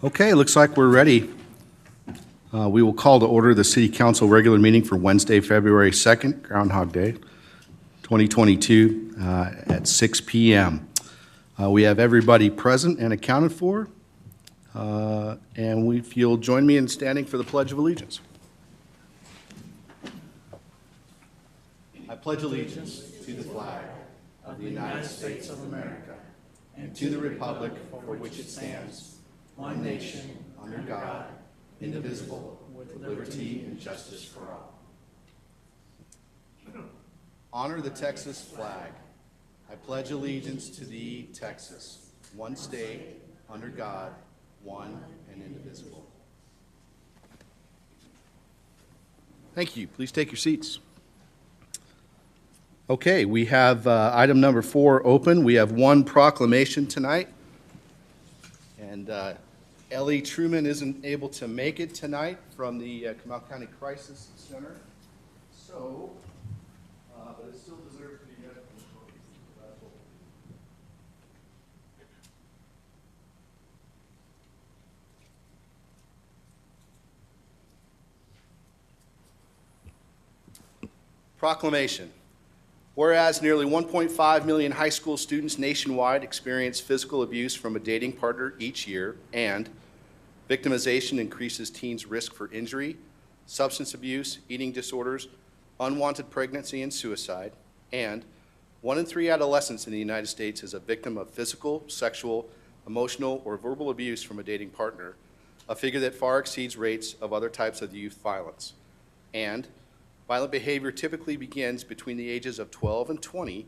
Okay, looks like we're ready. We will call to order the City Council regular meeting for Wednesday, February 2nd, Groundhog Day, 2022, at 6 p.m. We have everybody present and accounted for, and if you'll join me in standing for the Pledge of Allegiance. I pledge allegiance to the flag of the United States of America and to the republic for which it stands, one nation, under God, indivisible, with liberty and justice for all. Honor the Texas flag. I pledge allegiance to thee, Texas, one state, under God, one and indivisible. Thank you. Please take your seats. Okay, we have item number 4 open. We have one proclamation tonight. And Ellie Truman isn't able to make it tonight from the Comal County Crisis Center. So, but it still deserves to be read. Proclamation. Whereas nearly 1.5 million high school students nationwide experience physical abuse from a dating partner each year, and victimization increases teens' risk for injury, substance abuse, eating disorders, unwanted pregnancy, and suicide, and 1 in 3 adolescents in the United States is a victim of physical, sexual, emotional, or verbal abuse from a dating partner, a figure that far exceeds rates of other types of youth violence. And violent behavior typically begins between the ages of 12 and 20,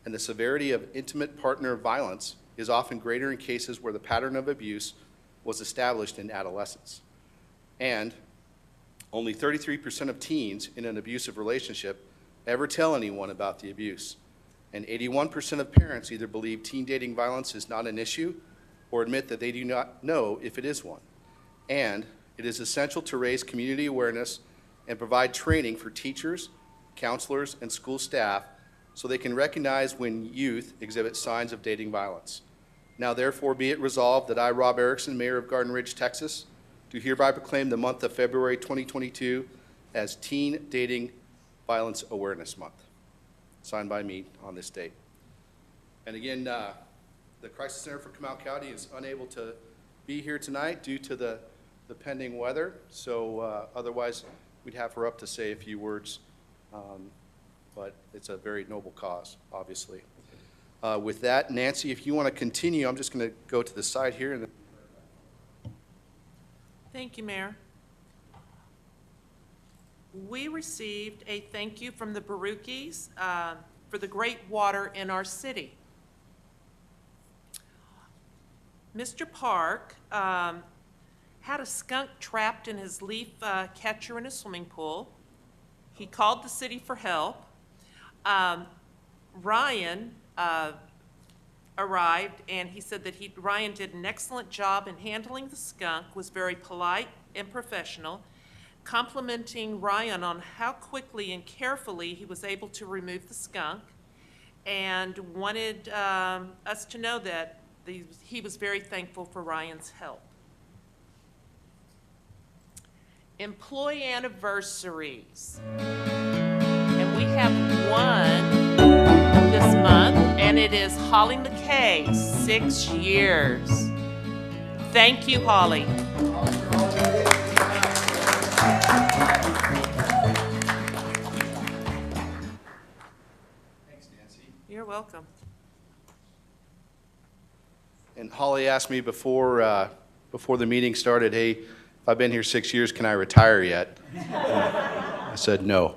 and the severity of intimate partner violence is often greater in cases where the pattern of abuse was established in adolescence. And only 33% of teens in an abusive relationship ever tell anyone about the abuse. And 81% of parents either believe teen dating violence is not an issue or admit that they do not know if it is one. And it is essential to raise community awareness and provide training for teachers, counselors, and school staff so they can recognize when youth exhibit signs of dating violence. Now therefore be it resolved that I, Rob Erickson, Mayor of Garden Ridge, Texas, do hereby proclaim the month of February 2022 as Teen Dating Violence Awareness Month. Signed by me on this date. And again, the Crisis Center for Comal County is unable to be here tonight due to the pending weather, so otherwise we'd have her up to say a few words, but it's a very noble cause, obviously. With that, Nancy, if you want to continue, I'm just going to go to the side here. And Thank you, Mayor. We received a thank you from the Barukis for the great water in our city. Mr. Park had a skunk trapped in his leaf catcher in a swimming pool. He called the city for help. Ryan arrived, and he said that Ryan did an excellent job in handling the skunk, was very polite and professional, complimenting Ryan on how quickly and carefully he was able to remove the skunk, and wanted us to know that he was very thankful for Ryan's help. Employee anniversaries. And we have one this month, and it is Holly McKay, 6 years. Thank you, Holly. thanks, Nancy. You're welcome. And Holly asked me before the meeting started, hey, if I've been here 6 years, can I retire yet? I said no.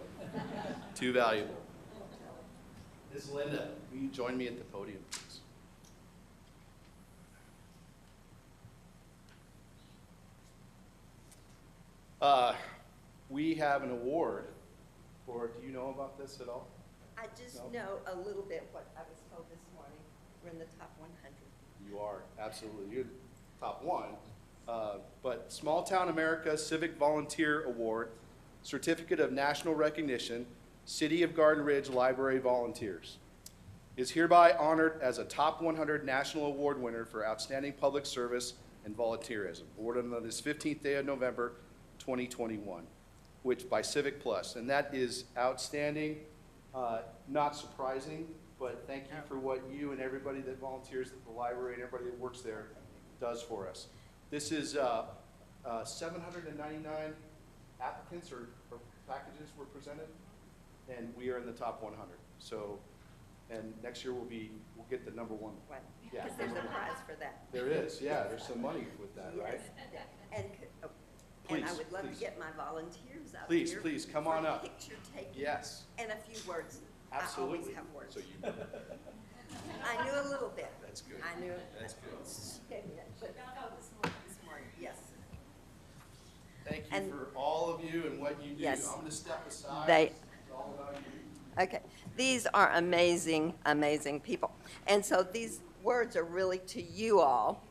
Too valuable. This is Linda. Will you join me at the podium, please? We have an award for, do you know about this at all? I just know a little bit what I was told this morning. We're in the top 100. You are, absolutely. You're top 1. But Small Town America Civic Volunteer Award, Certificate of National Recognition, City of Garden Ridge Library Volunteers, is hereby honored as a top 100 national award winner for outstanding public service and volunteerism, awarded on this 15th day of November, 2021, which by Civic Plus, and that is outstanding, not surprising, but thank you for what you and everybody that volunteers at the library and everybody that works there does for us. This is 799 applicants or packages were presented, and we are in the top 100. So, and next year we'll get the #1. Right. Yeah. Because there's a prize for that. There is, yeah, there's some money with that, right? Yes. And I Please, would love please. to get my volunteers out Please, here. please, come for on up. Picture taking. Yes, And a few words. absolutely. I always have words. So you, I knew a little bit. that's good. I knew. That's good. Okay, yeah, but this morning, yes. Thank you And- for all of you and what you do. Yes. I'm gonna step aside. They- It's all about you. Okay, these are amazing, amazing people. And so these words are really to you all.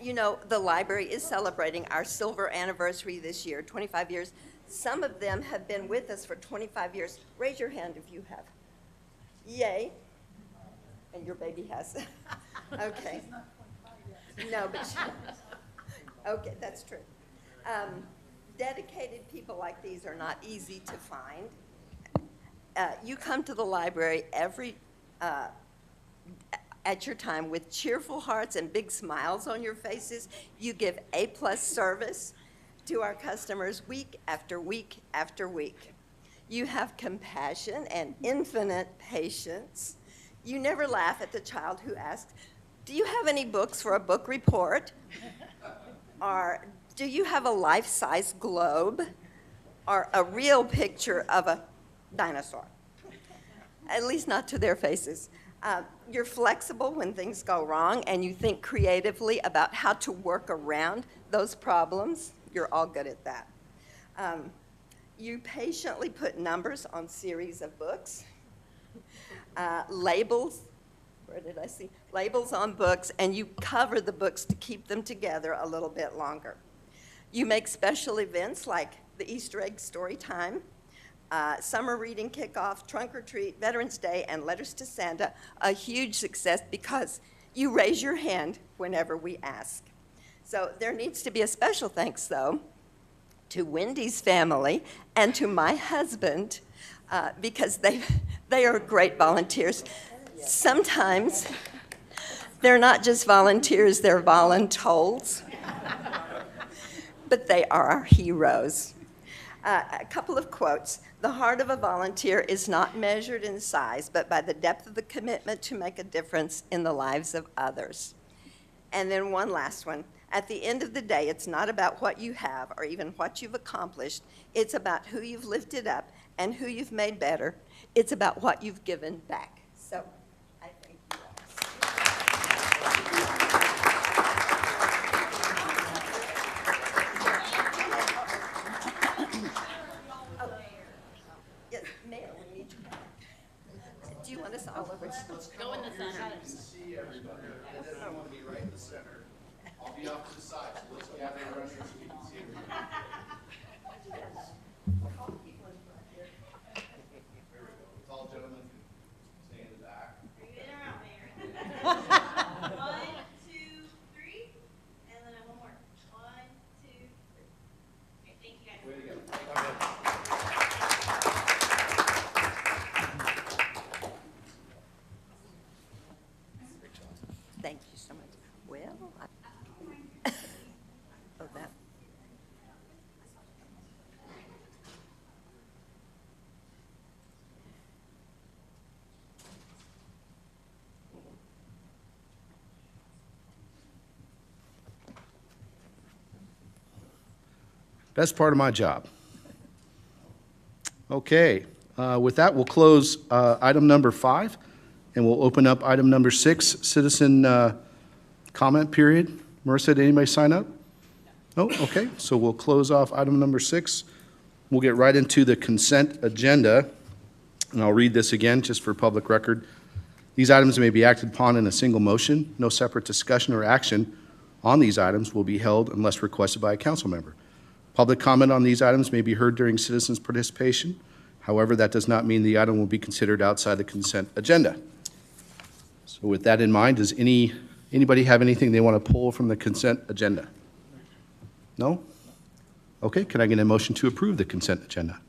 You know, the library is celebrating our silver anniversary this year, 25 years. Some of them have been with us for 25 years. Raise your hand if you have. Yay. And your baby has. Okay. No, but, okay, that's true. Dedicated people like these are not easy to find. You come to the library at your time with cheerful hearts and big smiles on your faces. You give A+ service to our customers week after week after week. You have compassion and infinite patience. You never laugh at the child who asks, "Do you have any books for a book report?" Or, "Do you have a life-size globe?" Or a real picture of a dinosaur. At least not to their faces. You're flexible when things go wrong, and you think creatively about how to work around those problems. You're all good at that. You patiently put numbers on series of books, labels, where did I see? Labels on books, and you cover the books to keep them together a little bit longer. You make special events like the Easter egg story time, summer reading kickoff, trunk or treat, Veterans Day, and Letters to Santa, a huge success because you raise your hand whenever we ask. So there needs to be a special thanks, though, to Wendy's family and to my husband because they are great volunteers. Sometimes they're not just volunteers, they're voluntold, but they are our heroes. A couple of quotes. "The heart of a volunteer is not measured in size, but by the depth of the commitment to make a difference in the lives of others." And then one last one. "At the end of the day, it's not about what you have or even what you've accomplished. It's about who you've lifted up and who you've made better. It's about what you've given back." So I thank you all. Yes, Mayor, we need you back. Do you want us all over? Go in the center. See everybody. I want to be right in the center. I'll be off to the side, so let's gather around here so we can see everybody. All the people in front here. There we go. Tall gentlemen can stay in the back. Are you in or out, Mayor? 1, 2, 3, and then one more. 1, 2, 3. Okay, thank you guys. Way to go. Thank you so much. Well, oh, that. Best part of my job. Okay, with that, we'll close item number 5, and we'll open up item number 6, citizen comment period. Marissa, did anybody sign up? No? Okay, so we'll close off item number 6. We'll get right into the consent agenda, and I'll read this again just for public record. These items may be acted upon in a single motion. No separate discussion or action on these items will be held unless requested by a council member. Public comment on these items may be heard during citizens' participation. However, that does not mean the item will be considered outside the consent agenda. So with that in mind, does any Anybody have anything they want to pull from the consent agenda? No? Okay, can I get a motion to approve the consent agenda?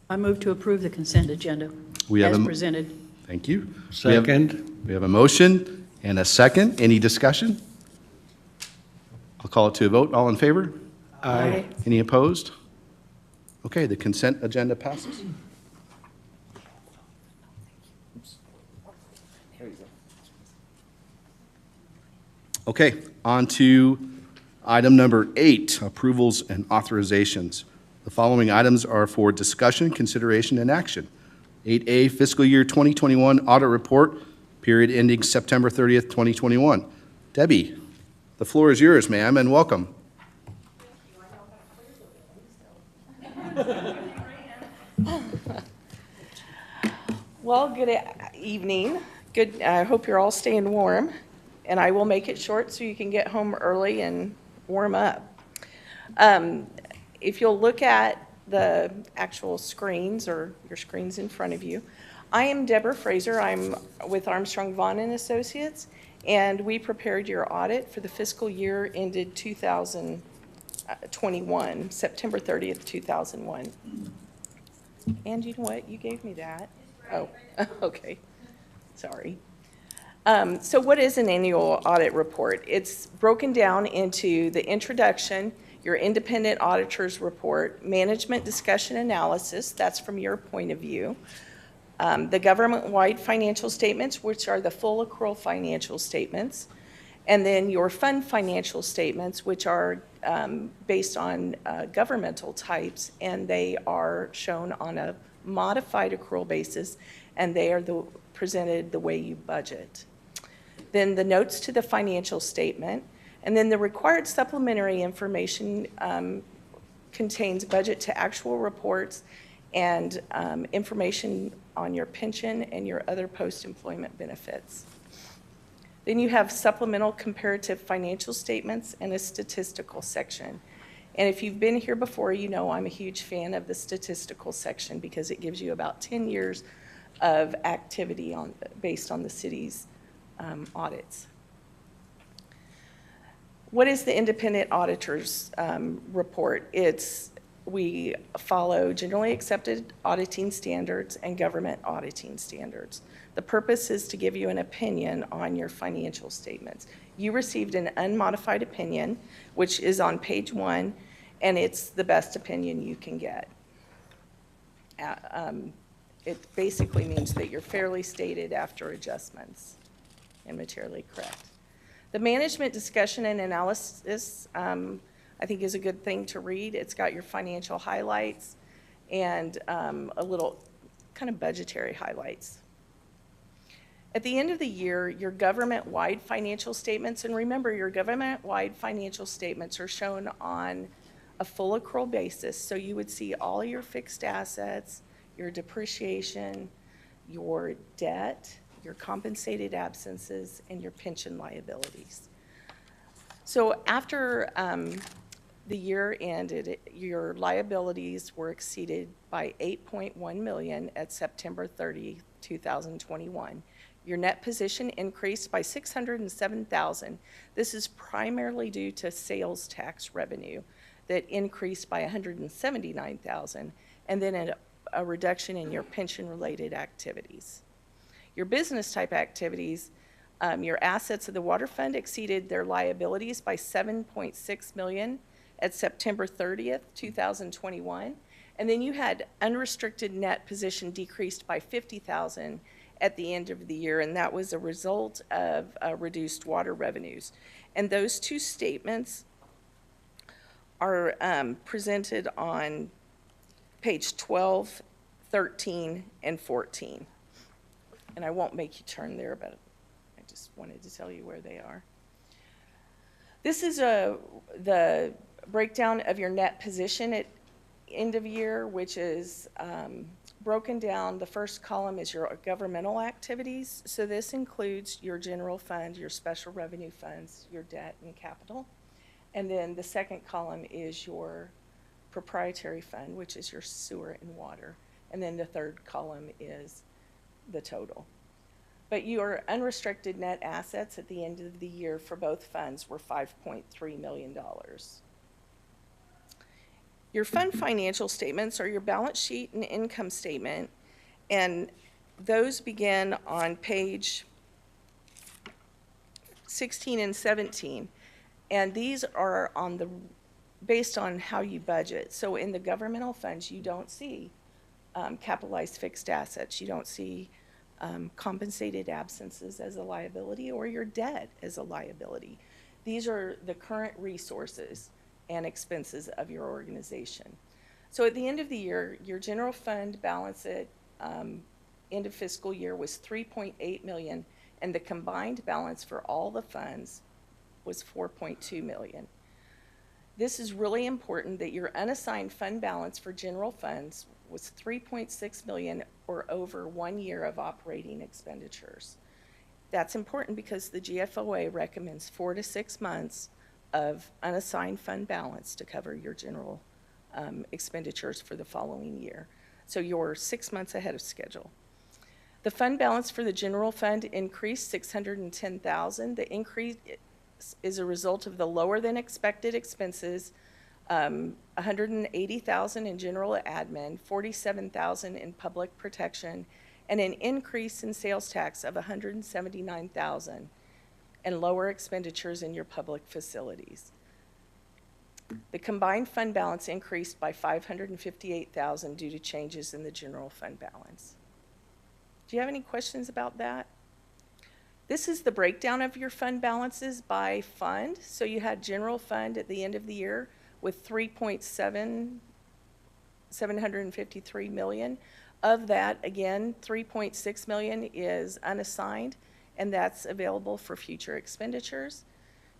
I move to approve the consent agenda We have as a- presented. Thank you. Second. We have a motion and a second. Any discussion? I'll call it to a vote. All in favor? Aye. Any opposed? Okay, the consent agenda passes. Okay, on to item number 8, approvals and authorizations. The following items are for discussion, consideration, and action. 8A, fiscal year 2021 audit report, period ending September 30th, 2021. Debbie, the floor is yours, ma'am, and welcome. Well, good evening. Good, I hope you're all staying warm, and I will make it short so you can get home early and warm up. If you'll look at the actual screens or your screens in front of you, I am Deborah Fraser. I'm with Armstrong Vaughn and Associates, and we prepared your audit for the fiscal year ended 2021, September 30th, 2001. And you know what? You gave me that. Oh, okay. Sorry. So what is an annual audit report? It's broken down into the introduction, your independent auditor's report, management discussion analysis, that's from your point of view, the government-wide financial statements, which are the full accrual financial statements, and then your fund financial statements, which are based on governmental types, and they are shown on a modified accrual basis, and they are presented the way you budget. Then the notes to the financial statement, and then the required supplementary information contains budget to actual reports and information on your pension and your other post-employment benefits. Then you have supplemental comparative financial statements and a statistical section. And if you've been here before, you know I'm a huge fan of the statistical section because it gives you about 10 years of activity based on the city's audits. What is the independent auditor's report? We follow generally accepted auditing standards and government auditing standards. The purpose is to give you an opinion on your financial statements. You received an unmodified opinion, which is on page 1, and it's the best opinion you can get. It basically means that you're fairly stated after adjustments and materially correct. The management discussion and analysis, I think, is a good thing to read. It's got your financial highlights and a little kind of budgetary highlights. At the end of the year, your government-wide financial statements, and remember, your government-wide financial statements are shown on a full accrual basis, so you would see all your fixed assets, your depreciation, your debt, your compensated absences, and your pension liabilities. So after the year ended, your liabilities were exceeded by $8.1 million at September 30, 2021. Your net position increased by $607,000. This is primarily due to sales tax revenue that increased by $179,000, and then a reduction in your pension-related activities. Your business type activities, your assets of the water fund exceeded their liabilities by $7.6 million at September 30th, 2021. And then you had unrestricted net position decreased by $50,000 at the end of the year, and that was a result of reduced water revenues. And those two statements are presented on page 12, 13, and 14. And I won't make you turn there, but I just wanted to tell you where they are. This is the breakdown of your net position at end of year, which is broken down. The first column is your governmental activities. So this includes your general fund, your special revenue funds, your debt and capital. And then the second column is your proprietary fund, which is your sewer and water. And then the third column is the total. But your unrestricted net assets at the end of the year for both funds were $5.3 million. Your fund financial statements are your balance sheet and income statement, and those begin on page 16 and 17. And these are based on how you budget. So in the governmental funds, you don't see capitalized fixed assets. You don't see compensated absences as a liability or your debt as a liability. These are the current resources and expenses of your organization. So at the end of the year, your general fund balance at end of fiscal year was $3.8 million, and the combined balance for all the funds was $4.2 million. This is really important that your unassigned fund balance for general funds was $3.6 million or over 1 year of operating expenditures. That's important because the GFOA recommends 4 to 6 months of unassigned fund balance to cover your general expenditures for the following year. So you're 6 months ahead of schedule. The fund balance for the general fund increased $610,000. The increase is a result of the lower than expected expenses, $180,000 in general admin, $47,000 in public protection, and an increase in sales tax of $179,000, and lower expenditures in your public facilities. The combined fund balance increased by $558,000 due to changes in the general fund balance. Do you have any questions about that? This is the breakdown of your fund balances by fund. So you had general fund at the end of the year with $753 million. Of that, again, $3.6 million is unassigned, and that's available for future expenditures.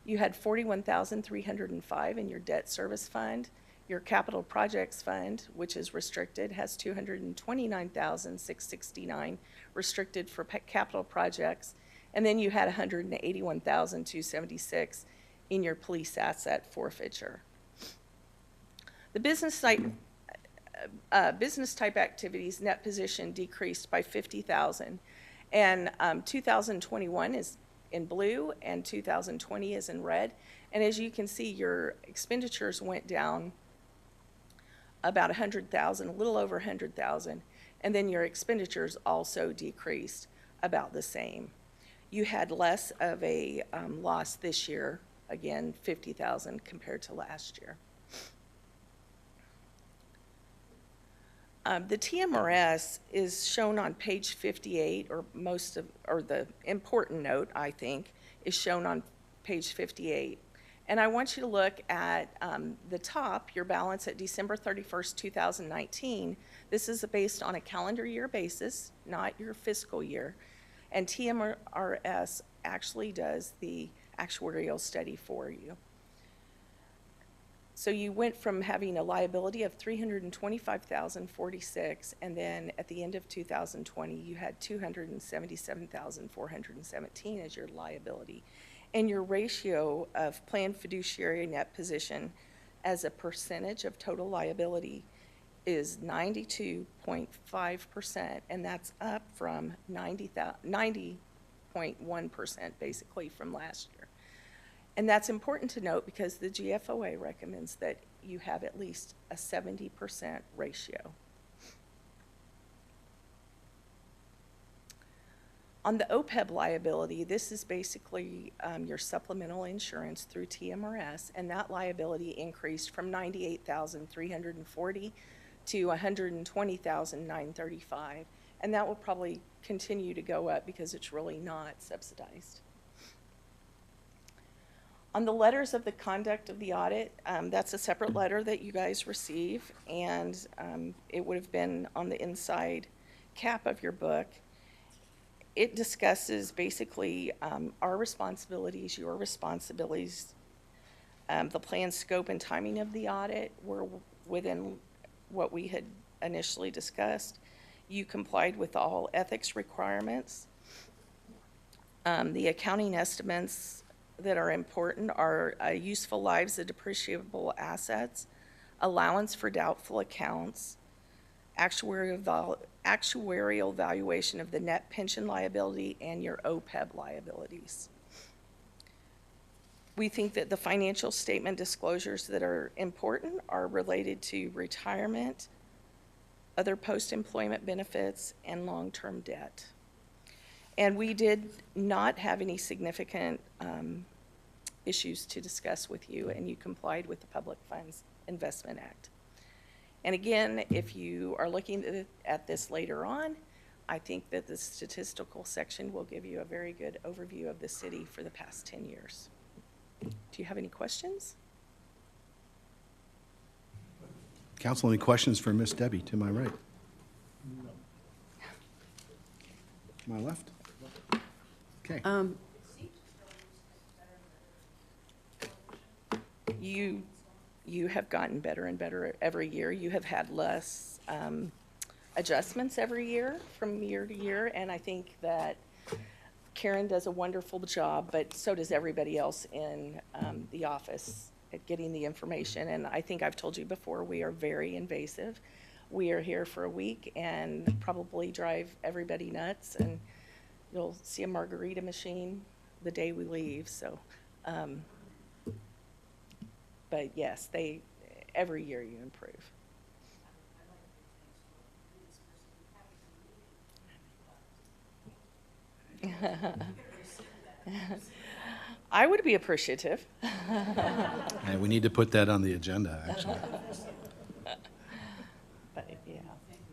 You had $41,305 in your debt service fund. Your capital projects fund, which is restricted, has $229,669 restricted for capital projects. And then you had $181,276 in your police asset forfeiture. The business type activities net position decreased by $50,000, and 2021 is in blue and 2020 is in red. And as you can see, your expenditures went down about $100,000, a little over $100,000, and then your expenditures also decreased about the same. You had less of a loss this year, again, $50,000 compared to last year. The TMRS is shown on page 58, or the important note, I think, is shown on page 58. And I want you to look at the top, your balance at December 31st, 2019. This is based on a calendar year basis, not your fiscal year. And TMRS actually does the actuarial study for you. So you went from having a liability of $325,046, and then at the end of 2020, you had $277,417 as your liability. And your ratio of planned fiduciary net position as a percentage of total liability is 92.5%, and that's up from 90.1% basically from last year. And that's important to note because the GFOA recommends that you have at least a 70% ratio. On the OPEB liability, this is basically your supplemental insurance through TMRS, and that liability increased from $98,340 to $120,935, and that will probably continue to go up because it's really not subsidized. On the letters of the conduct of the audit, that's a separate letter that you guys receive, and it would have been on the inside cap of your book. It discusses basically our responsibilities, your responsibilities. The plan, scope, and timing of the audit were within what we had initially discussed. You complied with all ethics requirements. The accounting estimates that are important are useful lives of depreciable assets, allowance for doubtful accounts, actuarial actuarial valuation of the net pension liability and your OPEB liabilities. We think that the financial statement disclosures that are important are related to retirement, other post-employment benefits, and long-term debt. And we did not have any significant issues to discuss with you, and you complied with the Public Funds Investment Act. And again, if you are looking at this later on, I think that the statistical section will give you a very good overview of the city for the past 10 years. Do you have any questions? Council, any questions for Miss Debbie to my right? No. To my left? Okay. You have gotten better and better every year. You have had less adjustments every year from year to year, and I think that Karen does a wonderful job, but so does everybody else in the office at getting the information. And I think I've told you before, we are very invasive. We are here for a week and probably drive everybody nuts, and you'll see a margarita machine the day we leave. So, but yes, every year you improve. I would be appreciative. And we need to put that on the agenda, actually. But yeah, thank you.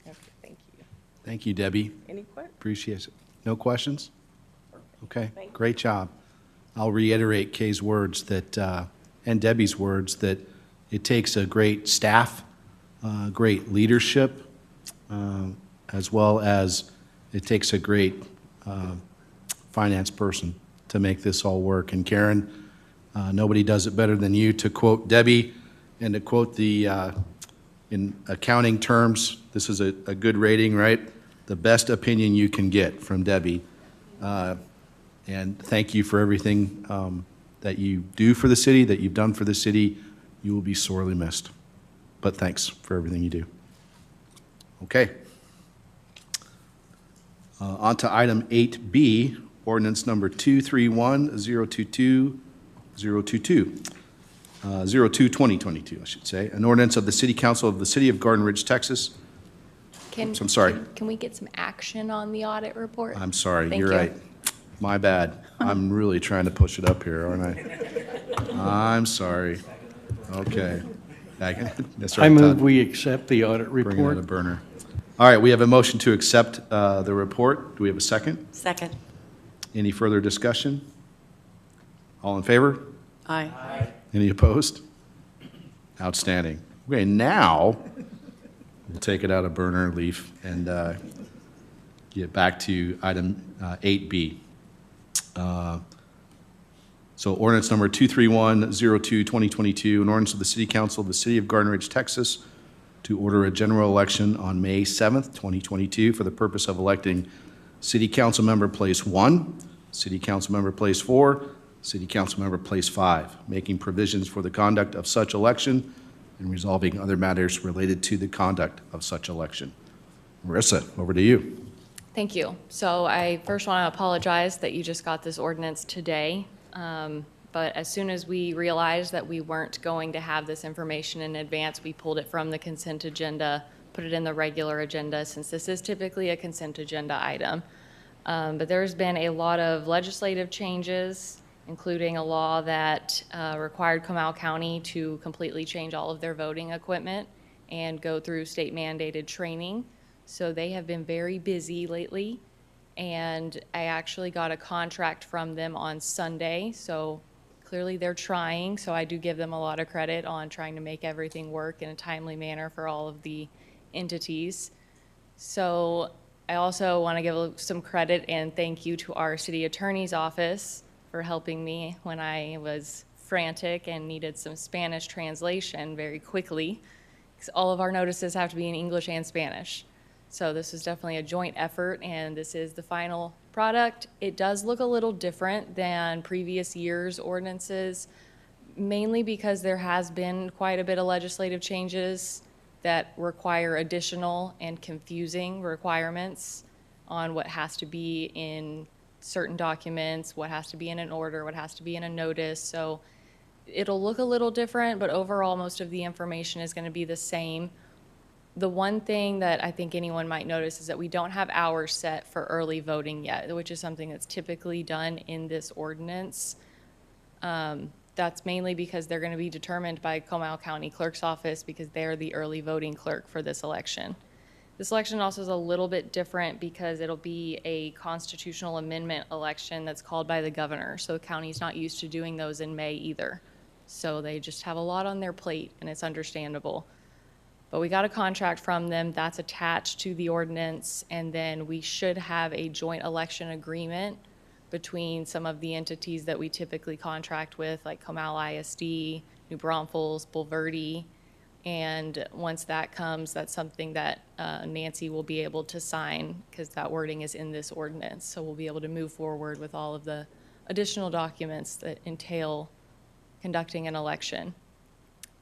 Okay, thank you. Thank you, Debbie. Any questions? Appreciate it. No questions? Okay, Thank you. great job. I'll reiterate Kay's words that, and Debbie's words, that it takes a great staff, great leadership, as well as it takes a great finance person to make this all work. And Karen, nobody does it better than you. To quote Debbie, and to quote the, in accounting terms, this is a good rating, right? The best opinion you can get from Debbie. And thank you for everything that you do for the city, that you've done for the city. You will be sorely missed. But thanks for everything you do. Okay. On to item 8B, ordinance number 231-022, 02-2022, I should say. An ordinance of the City Council of the City of Garden Ridge, Texas. Oops, I'm sorry. Can we get some action on the audit report? I'm sorry, Thank you're you. right. My bad. I'm really trying to push it up here, aren't I? I'm sorry. Okay. That's right, I move Todd. we accept the audit Bring it on a report. burner. All right, we have a motion to accept the report. Do we have a second? Second. Any further discussion? All in favor? Aye. Any opposed? Outstanding. Okay, now we'll take it out of burner leaf and get back to item 8B. So ordinance number 231-02-2022, an ordinance of the City Council of the City of Garden Ridge, Texas, to order a general election on May 7th, 2022, for the purpose of electing City Council Member Place 1, City Council Member Place 4, City Council Member Place 5, making provisions for the conduct of such election and resolving other matters related to the conduct of such election. Marissa, over to you. Thank you. So I first want to apologize that you just got this ordinance today. But as soon as we realized that we weren't going to have this information in advance, we pulled it from the consent agenda, put it in the regular agenda, since this is typically a consent agenda item. But there's been a lot of legislative changes, including a law that required Comal County to completely change all of their voting equipment and go through state mandated training. So they have been very busy lately. And I actually got a contract from them on Sunday, so clearly they're trying. So I do give them a lot of credit on trying to make everything work in a timely manner for all of the entities. So I also want to give some credit and thank you to our city attorney's office for helping me when I was frantic and needed some Spanish translation very quickly, because all of our notices have to be in English and Spanish. So this is definitely a joint effort, and this is the final product. It does look a little different than previous years' ordinances, mainly because there has been quite a bit of legislative changes that require additional and confusing requirements on what has to be in certain documents, what has to be in an order, what has to be in a notice. So it'll look a little different, but overall, most of the information is going to be the same. The one thing that I think anyone might notice is that we don't have hours set for early voting yet, which is something that's typically done in this ordinance. That's mainly because they're going to be determined by Comal County Clerk's Office because they're the early voting clerk for this election. This election also is a little bit different because it'll be a constitutional amendment election that's called by the governor. So the county's not used to doing those in May either. So they just have a lot on their plate, and it's understandable. But we got a contract from them that's attached to the ordinance, and then we should have a joint election agreement between some of the entities that we typically contract with, like Comal ISD, New Braunfels, Bulverde. And once that comes, that's something that Nancy will be able to sign because that wording is in this ordinance. So we'll be able to move forward with all of the additional documents that entail conducting an election.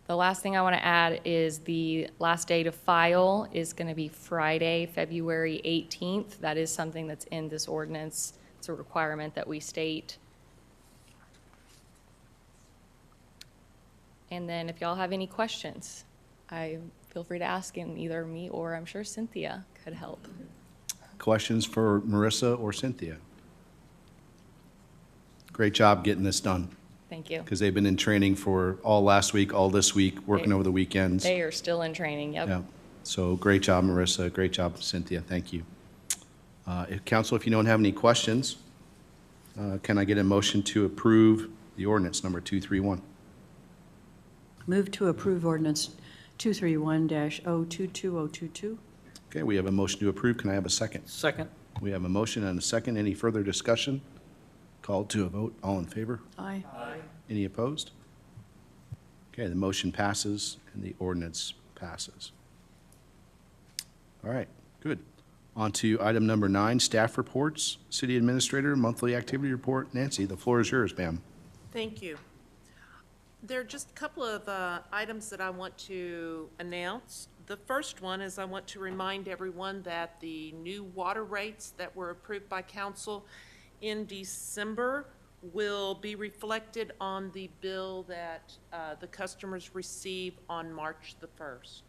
The last thing I want to add is the last day to file is going to be Friday, February 18th. That is something that's in this ordinance. It's a requirement that we state. And then if y'all have any questions, feel free to ask in either me or I'm sure Cynthia could help. Questions for Marissa or Cynthia? Great job getting this done, Thank you. because they've been in training for all last week, all this week, working over the weekends. They are still in training, yep. Yeah. So great job, Marissa. Great job, Cynthia. Thank you. Council, if you don't have any questions, can I get a motion to approve the ordinance number 231? Move to approve ordinance 231-022022. Okay, we have a motion to approve. Can I have a second? Second. We have a motion and a second. Any further discussion? Called to a vote. All in favor? Aye. Any opposed? Okay, the motion passes and the ordinance passes. All right, good. On to item number 9, staff reports. City Administrator, monthly activity report. Nancy, the floor is yours, ma'am. Thank you. There are just a couple of items that I want to announce. The first one is I want to remind everyone that the new water rates that were approved by council in December will be reflected on the bill that the customers receive on March the 1st.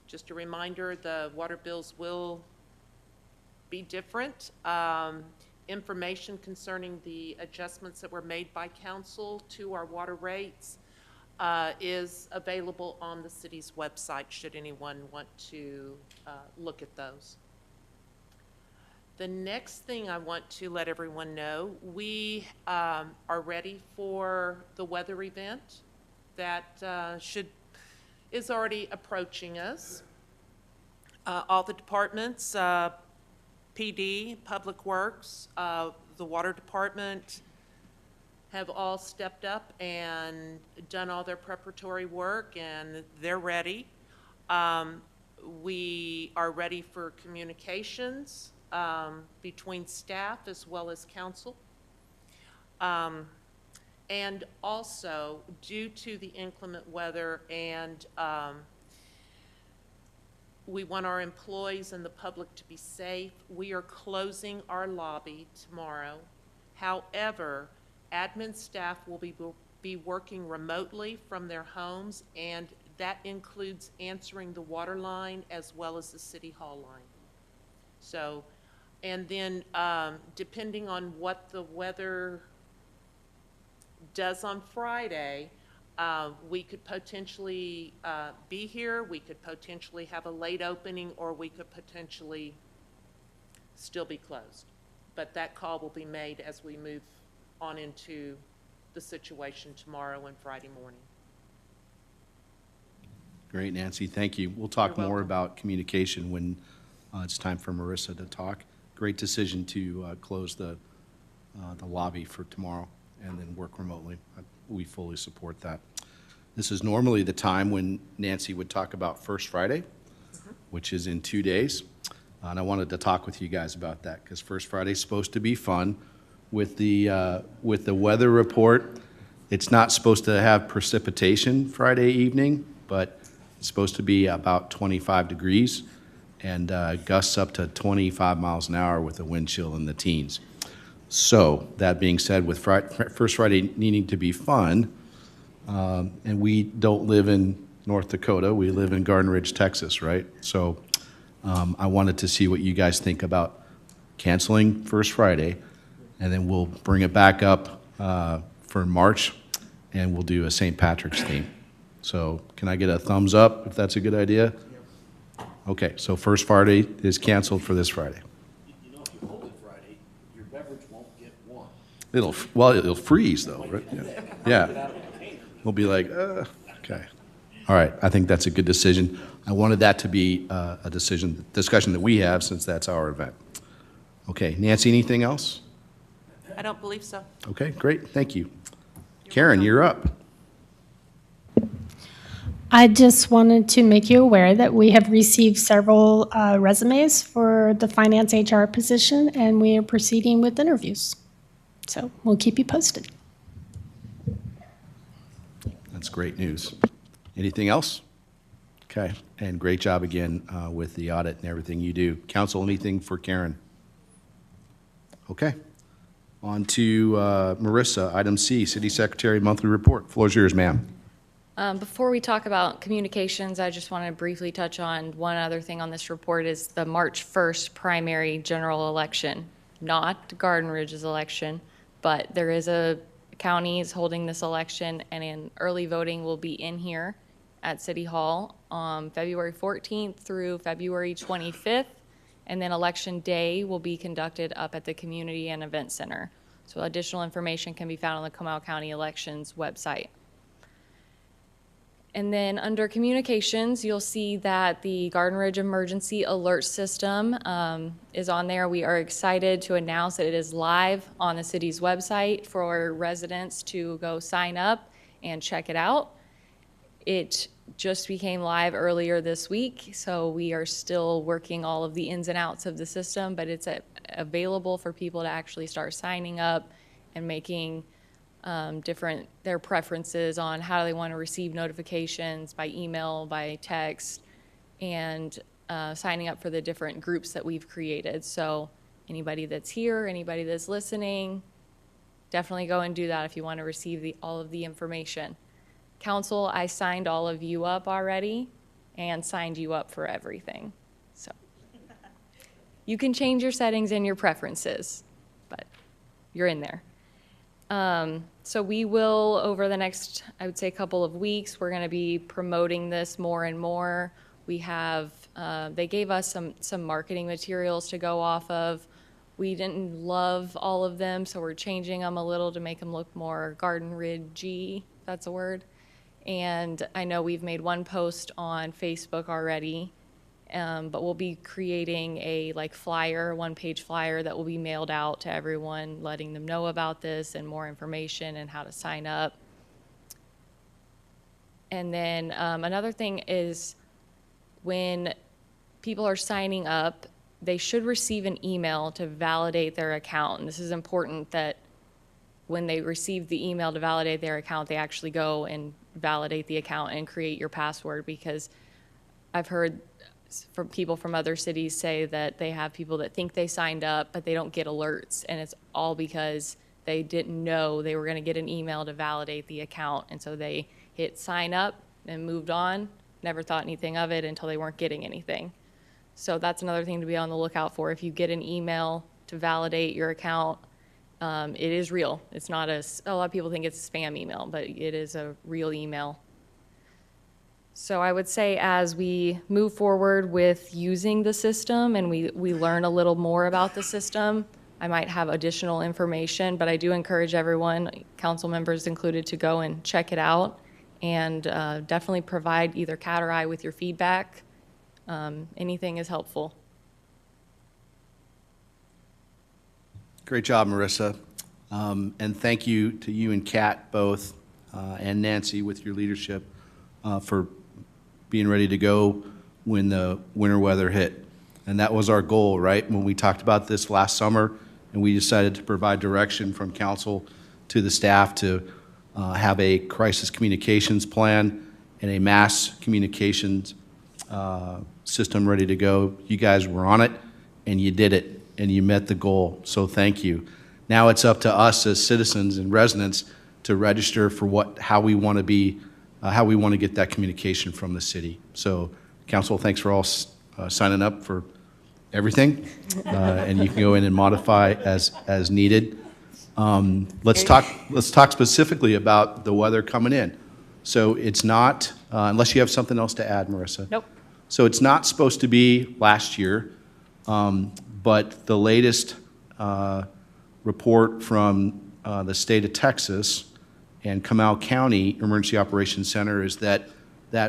Just a reminder, the water bills will be different. Information concerning the adjustments that were made by council to our water rates is available on the city's website, should anyone want to look at those. The next thing I want to let everyone know, we are ready for the weather event that is already approaching us. All the departments, PD, Public Works, the Water Department have all stepped up and done all their preparatory work, and they're ready. We are ready for communications between staff as well as council. And also, due to the inclement weather and we want our employees and the public to be safe, we are closing our lobby tomorrow. However, admin staff will be working remotely from their homes, and that includes answering the water line as well as the city hall line. So, and then depending on what the weather does on Friday, we could potentially be here, we could potentially have a late opening, or we could potentially still be closed. But that call will be made as we move on into the situation tomorrow and Friday morning. Great, Nancy, thank you. We'll talk You're more welcome. about communication when it's time for Marissa to talk. Great decision to close the lobby for tomorrow and then work remotely. We fully support that. This is normally the time when Nancy would talk about First Friday, which is in 2 days. And I wanted to talk with you guys about that because First Friday is supposed to be fun. With the weather report, it's not supposed to have precipitation Friday evening, but It's supposed to be about 25 degrees and gusts up to 25 miles an hour with a wind chill in the teens. So, that being said, with First Friday needing to be fun, and we don't live in North Dakota, we live in Garden Ridge, Texas, right? So, I wanted to see what you guys think about canceling First Friday, and then we'll bring it back up for March, and we'll do a St. Patrick's theme. So can I get a thumbs up if that's a good idea? Okay, so First Friday is canceled for this Friday. You know, if you hold it Friday, your beverage won't get warm. It'll freeze though, right? Yeah. We'll be like, okay. All right, I think that's a good decision. I wanted that to be a discussion that we have since that's our event. Okay, Nancy, anything else? I don't believe so. Okay, great, thank you. Karen, you're up. I just wanted to make you aware that we have received several resumes for the finance HR position, and we are proceeding with interviews. So we'll keep you posted. That's great news. Anything else? Okay, and great job again with the audit and everything you do. Council, anything for Karen? Okay. On to Marissa, item C, City Secretary Monthly Report. Floor is yours, ma'am. Before we talk about communications, I just want to briefly touch on one other thing on this report is the March 1st primary general election, not Garden Ridge's election, but there is a county is holding this election, and in early voting will be in here at City Hall on February 14th through February 25th, and then election day will be conducted up at the Community and Event Center. So additional information can be found on the Comal County Elections website. And then under communications, you'll see that the Garden Ridge Emergency Alert System is on there. We are excited to announce that it is live on the city's website for residents to go sign up and check it out. It just became live earlier this week, so we are still working all of the ins and outs of the system, but it's available for people to actually start signing up and making their preferences on how they want to receive notifications by email, by text, and signing up for the different groups that we've created. So anybody that's here, anybody that's listening, definitely go and do that if you want to receive all of the information. Council, I signed all of you up already and signed you up for everything. So you can change your settings and your preferences, but you're in there. So we will, over the next, I would say, couple of weeks, we're going to be promoting this more and more. We have, they gave us some marketing materials to go off of. We didn't love all of them, so we're changing them a little to make them look more Garden Ridge-y, if that's a word. And I know we've made one post on Facebook already, but we'll be creating a flyer, one-page flyer that will be mailed out to everyone, letting them know about this and more information and how to sign up. And then another thing is when people are signing up, they should receive an email to validate their account. And this is important that when they receive the email to validate their account, they actually go and validate the account and create your password, because I've heard from people from other cities say that they have people that think they signed up, but they don't get alerts, and it's all because they didn't know they were going to get an email to validate the account, and so they hit sign up and moved on, never thought anything of it until they weren't getting anything. So that's another thing to be on the lookout for. If you get an email to validate your account, it is real. It's not a lot of people think it's a spam email, but it is a real email. So I would say as we move forward with using the system and we learn a little more about the system, I might have additional information, but I do encourage everyone, council members included, to go and check it out and definitely provide either Kat or I with your feedback. Anything is helpful. Great job, Marissa. And thank you to you and Kat both, and Nancy with your leadership for being ready to go when the winter weather hit. And that was our goal, right? When we talked about this last summer and we decided to provide direction from council to the staff to have a crisis communications plan and a mass communications system ready to go. You guys were on it, and you did it, and you met the goal, so thank you. Now it's up to us as citizens and residents to register for how we want to be, how we want to get that communication from the city. So, council, thanks for all signing up for everything, and you can go in and modify as needed. Let's talk specifically about the weather coming in. So it's not, unless you have something else to add, Marissa. Nope. So it's not supposed to be last year, but the latest report from the state of Texas and Comal County Emergency Operations Center is that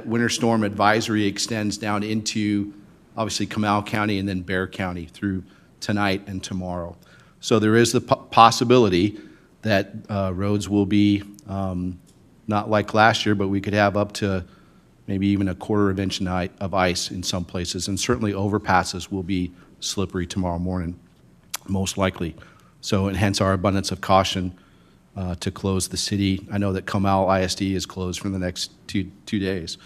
winter storm advisory extends down into obviously Comal County and then Bexar County through tonight and tomorrow. So there is the possibility that roads will be not like last year, but we could have up to maybe even a quarter of inch of ice in some places, and certainly overpasses will be slippery tomorrow morning, most likely. So, and hence our abundance of caution to close the city. I know that Comal ISD is closed for the next two days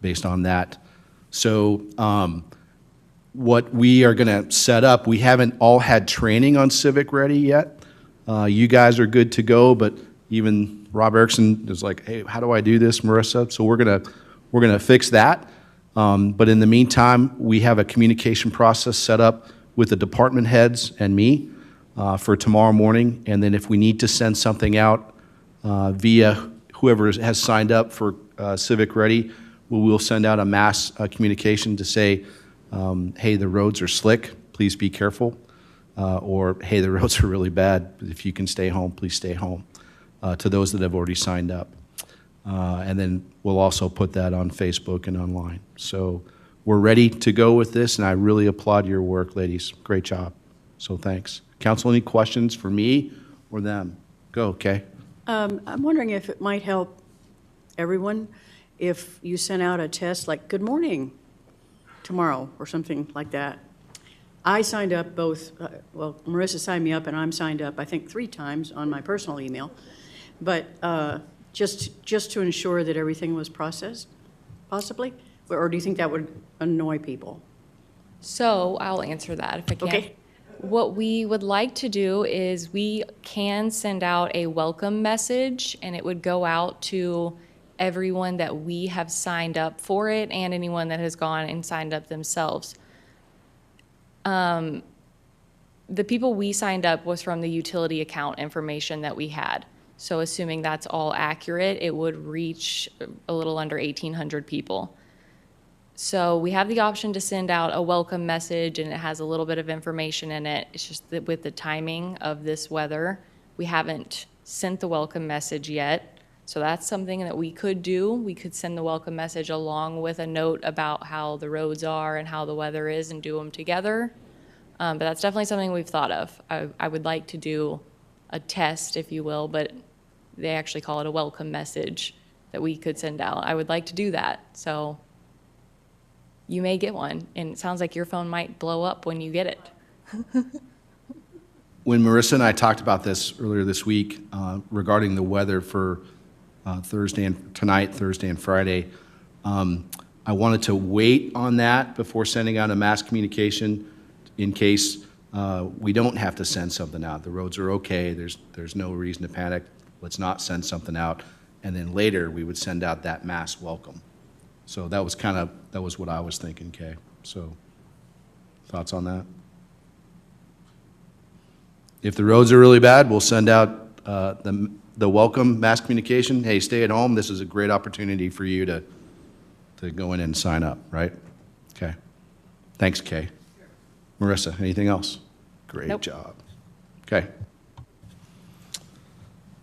based on that. So what we are going to set up, we haven't all had training on Civic Ready yet. You guys are good to go, but even Rob Erickson is like, hey, how do I do this, Marissa? So we're gonna fix that. But in the meantime, we have a communication process set up with the department heads and me for tomorrow morning. And then if we need to send something out via whoever has signed up for Civic Ready, we will send out a mass communication to say, hey, the roads are slick, please be careful. Or, hey, the roads are really bad, if you can stay home, please stay home, to those that have already signed up. And then we'll also put that on Facebook and online. So we're ready to go with this, and I really applaud your work, ladies. Great job. So thanks. Council, any questions for me or them? Go, Kay. I'm wondering if it might help everyone if you sent out a test like, good morning, tomorrow, or something like that. I signed up both, well, Marissa signed me up, and I'm signed up, I think, 3 times on my personal email. But just to ensure that everything was processed, possibly? Or do you think that would annoy people? So I'll answer that if I can. Okay. What we would like to do is we can send out a welcome message, and it would go out to everyone that we have signed up for it and anyone that has gone and signed up themselves. The people we signed up was from the utility account information that we had. So assuming that's all accurate, it would reach a little under 1,800 people. So we have the option to send out a welcome message, and it has a little bit of information in it. It's just that with the timing of this weather, we haven't sent the welcome message yet. So that's something that we could do. We could send the welcome message along with a note about how the roads are and how the weather is and do them together. But that's definitely something we've thought of. I would like to do a test, if you will, but they actually call it a welcome message that we could send out. I would like to do that. So you may get one, and it sounds like your phone might blow up when you get it. When Marissa and I talked about this earlier this week regarding the weather for Thursday and Friday, I wanted to wait on that before sending out a mass communication in case we don't have to send something out. The roads are okay. There's no reason to panic. Let's not send something out. And then later we would send out that mass welcome. So that was what I was thinking, Kay. So thoughts on that? If the roads are really bad, we'll send out the welcome mass communication. Hey, stay at home. This is a great opportunity for you to go in and sign up, right? Okay. Thanks, Kay. Marissa, anything else? Great Nope. job. Okay.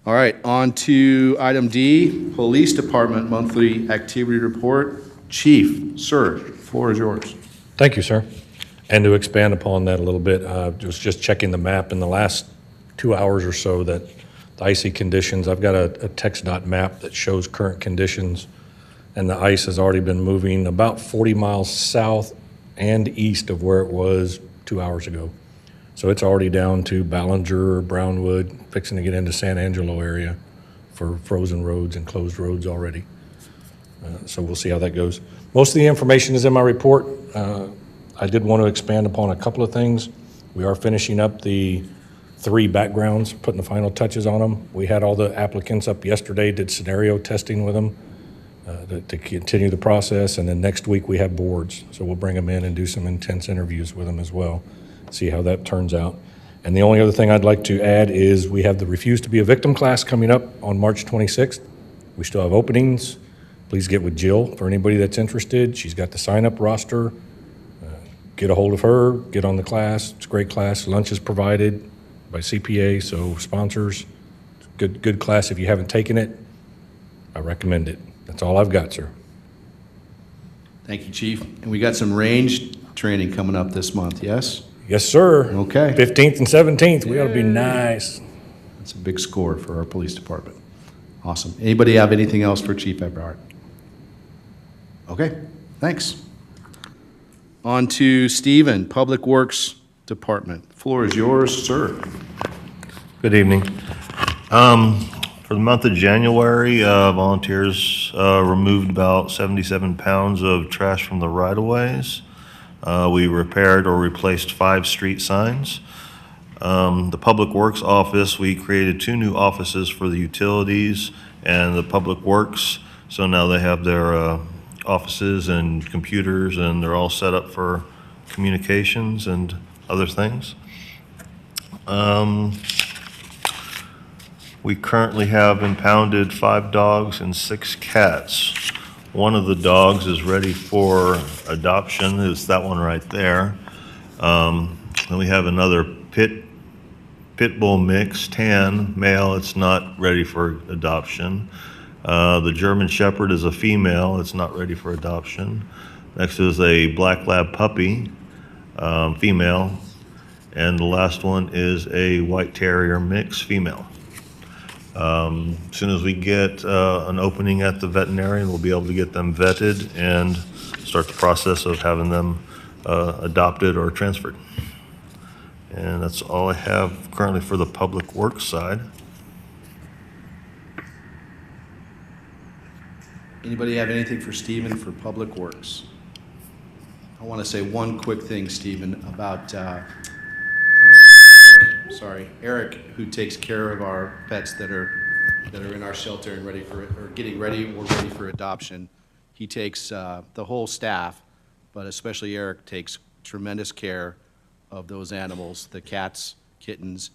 All right, on to item D, Police Department Monthly Activity Report. Chief, sir, floor is yours. Thank you, sir. And to expand upon that a little bit, was just checking the map in the last 2 hours or so that the icy conditions, I've got a TxDOT map that shows current conditions, and the ice has already been moving about 40 miles south and east of where it was 2 hours ago. So it's already down to Ballinger, Brownwood, fixing to get into San Angelo area for frozen roads and closed roads already. So we'll see how that goes. Most of the information is in my report. I did want to expand upon a couple of things. We are finishing up the 3 backgrounds, putting the final touches on them. We had all the applicants up yesterday, did scenario testing with them to continue the process, and then next week we have boards. So we'll bring them in and do some intense interviews with them as well, see how that turns out. And the only other thing I'd like to add is we have the Refuse to be a Victim class coming up on March 26th. We still have openings. Please get with Jill for anybody that's interested. She's got the sign-up roster. Get a hold of her, get on the class. It's a great class. Lunch is provided by CPA, so sponsors. Good class. If you haven't taken it, I recommend it. That's all I've got, sir. Thank you, Chief. And we got some range training coming up this month, yes? Yes, sir. Okay. 15th and 17th. We ought to be nice. That's a big score for our police department. Awesome. Anybody have anything else for Chief Eberhardt? Okay, thanks. On to Stephen, Public Works Department. Floor is yours, sir. Good evening. For the month of January, volunteers removed about 77 pounds of trash from the right-of-ways. We repaired or replaced 5 street signs. The Public Works office, we created 2 new offices for the utilities and the Public Works. So now they have their offices and computers, and they're all set up for communications and other things. We currently have impounded 5 dogs and 6 cats. One of the dogs is ready for adoption. It's that one right there. Then we have another pit bull mix, tan, male. It's not ready for adoption. The German Shepherd is a female. It's not ready for adoption. Next is a black lab puppy, female. And the last one is a white terrier mix, female. As soon as we get an opening at the veterinarian, we'll be able to get them vetted and start the process of having them adopted or transferred. And that's all I have currently for the Public Works side. Anybody have anything for Stephen for Public Works? I want to say one quick thing, Stephen, about Eric, who takes care of our pets that are in our shelter and ready for or getting ready or ready for adoption. He takes the whole staff, but especially Eric takes tremendous care of those animals, the cats, kittens,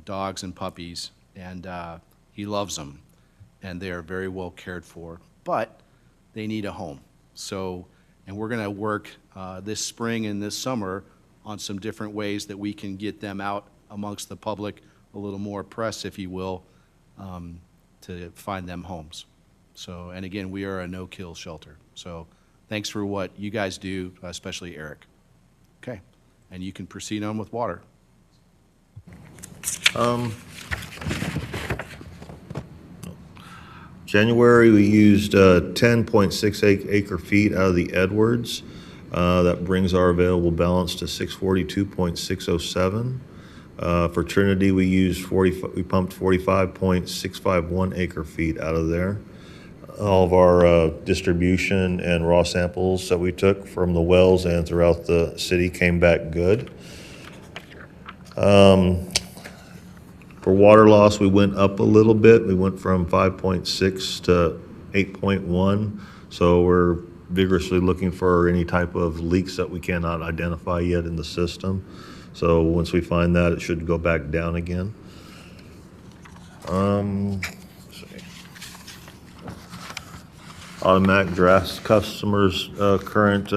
dogs, and puppies, and he loves them, and they are very well cared for. But they need a home. So, and we're going to work this spring and this summer on some different ways that we can get them out amongst the public, a little more press, if you will, to find them homes. So, and again, we are a no-kill shelter. So thanks for what you guys do, especially Eric. Okay, and you can proceed on with water. January, we used 10.68 acre feet out of the Edwards. That brings our available balance to 642.607. For Trinity, we pumped 45.651 acre feet out of there. All of our distribution and raw samples that we took from the wells and throughout the city came back good. For water loss, we went up a little bit. We went from 5.6 to 8.1. So we're vigorously looking for any type of leaks that we cannot identify yet in the system. So once we find that, it should go back down again. Let's see. Automatic drafts customers' current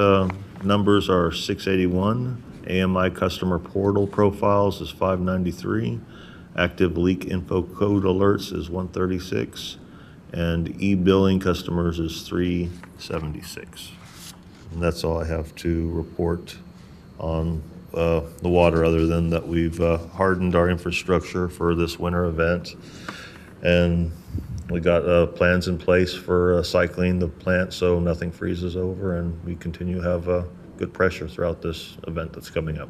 numbers are 681. AMI customer portal profiles is 593. Active leak info code alerts is 136. And e-billing customers is 376. And that's all I have to report on the water, other than that we've hardened our infrastructure for this winter event. And we got plans in place for cycling the plant so nothing freezes over, and we continue to have good pressure throughout this event that's coming up.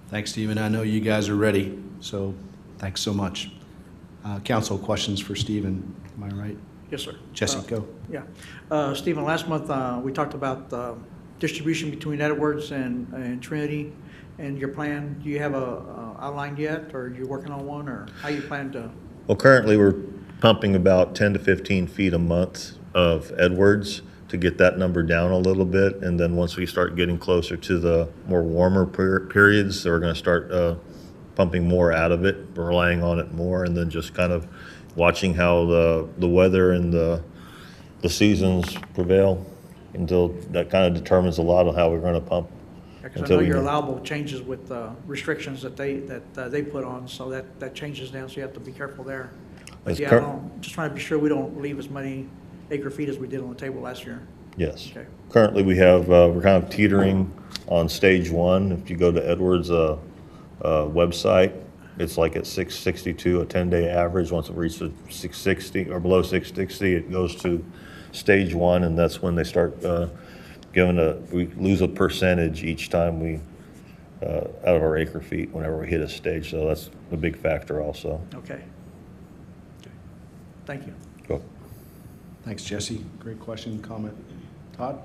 Thanks, Stephen. I know you guys are ready, so thanks so much. Council, questions for Stephen? Am I right? Yes, sir. Jesse, go. Yeah. Stephen, last month, we talked about distribution between Edwards and Trinity and your plan. Do you have a outline yet, or are you working on one, or how you plan to? Well, currently, we're pumping about 10 to 15 feet a month of Edwards to get that number down a little bit. And then once we start getting closer to the more warmer periods, we're going to start pumping more out of it, relying on it more, and then just kind of watching how the weather and the seasons prevail until that kind of determines a lot of how we're going to pump. Because I know your allowable changes with restrictions that they put on, so that changes now, so you have to be careful there. But That's yeah, just trying to be sure we don't leave as many acre feet as we did on the table last year. Yes. Okay. Currently, we have, we're kind of teetering on stage 1. If you go to Edwards' website, it's like at 662, a 10-day average. Once it reaches 660 or below 660, it goes to stage 1, and that's when they start we lose a percentage each time we, out of our acre feet whenever we hit a stage. So that's a big factor also. Okay. Thank you. Go. Thanks, Jesse. Great question, comment. Todd?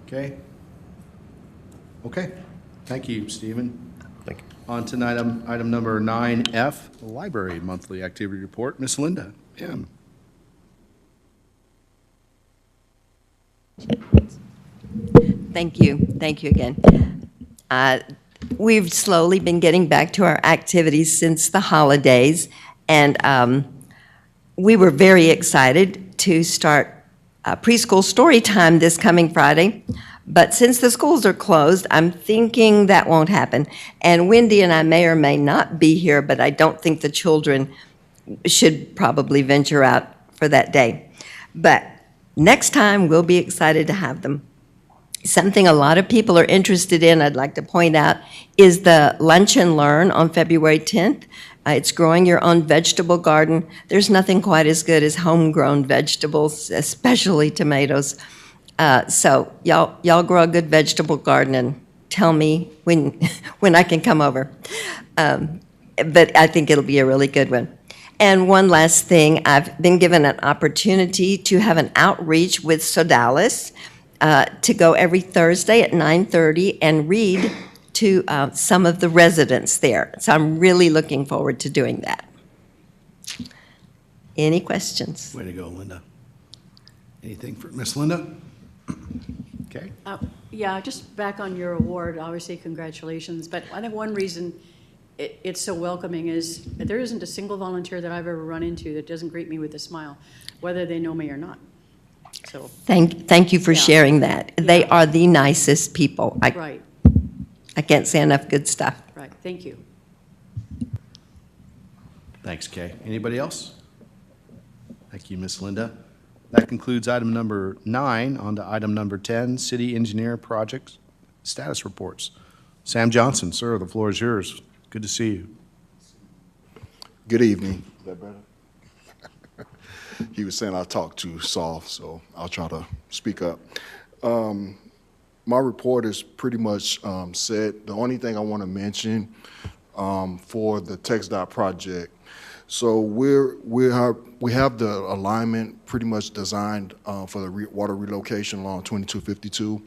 Okay. Okay. Thank you, Stephen. Thank you. On to item number 9F, the Library Monthly Activity Report. Miss Linda, M. Thank you. Thank you again. We've slowly been getting back to our activities since the holidays, and we were very excited to start preschool story time this coming Friday. But since the schools are closed, I'm thinking that won't happen. And Wendy and I may or may not be here, but I don't think the children should probably venture out for that day. But next time, we'll be excited to have them. Something a lot of people are interested in, I'd like to point out, is the Lunch and Learn on February 10th. It's growing your own vegetable garden. There's nothing quite as good as homegrown vegetables, especially tomatoes. So y'all grow a good vegetable garden and tell me when I can come over. But I think it'll be a really good one. And one last thing, I've been given an opportunity to have an outreach with Sodalis to go every Thursday at 9:30 and read to some of the residents there. So I'm really looking forward to doing that. Any questions? Way to go, Linda. Anything for Miss Linda? Okay. Yeah, just back on your award, obviously, congratulations. But I think one reason it's so welcoming is that there isn't a single volunteer that I've ever run into that doesn't greet me with a smile, whether they know me or not. So Thank you for sharing that. They are the nicest people. Right. I can't say enough good stuff. Right, thank you. Thanks, Kay. Anybody else? Thank you, Miss Linda. That concludes item number 9. On to item number 10, City Engineer Projects Status Reports. Sam Johnson, sir, the floor is yours. Good to see you. Good evening. Is that better? He was saying I talk too soft, so I'll try to speak up. My report is pretty much set. The only thing I want to mention for the TxDOT project, so we have the alignment pretty much designed for the water relocation along 2252.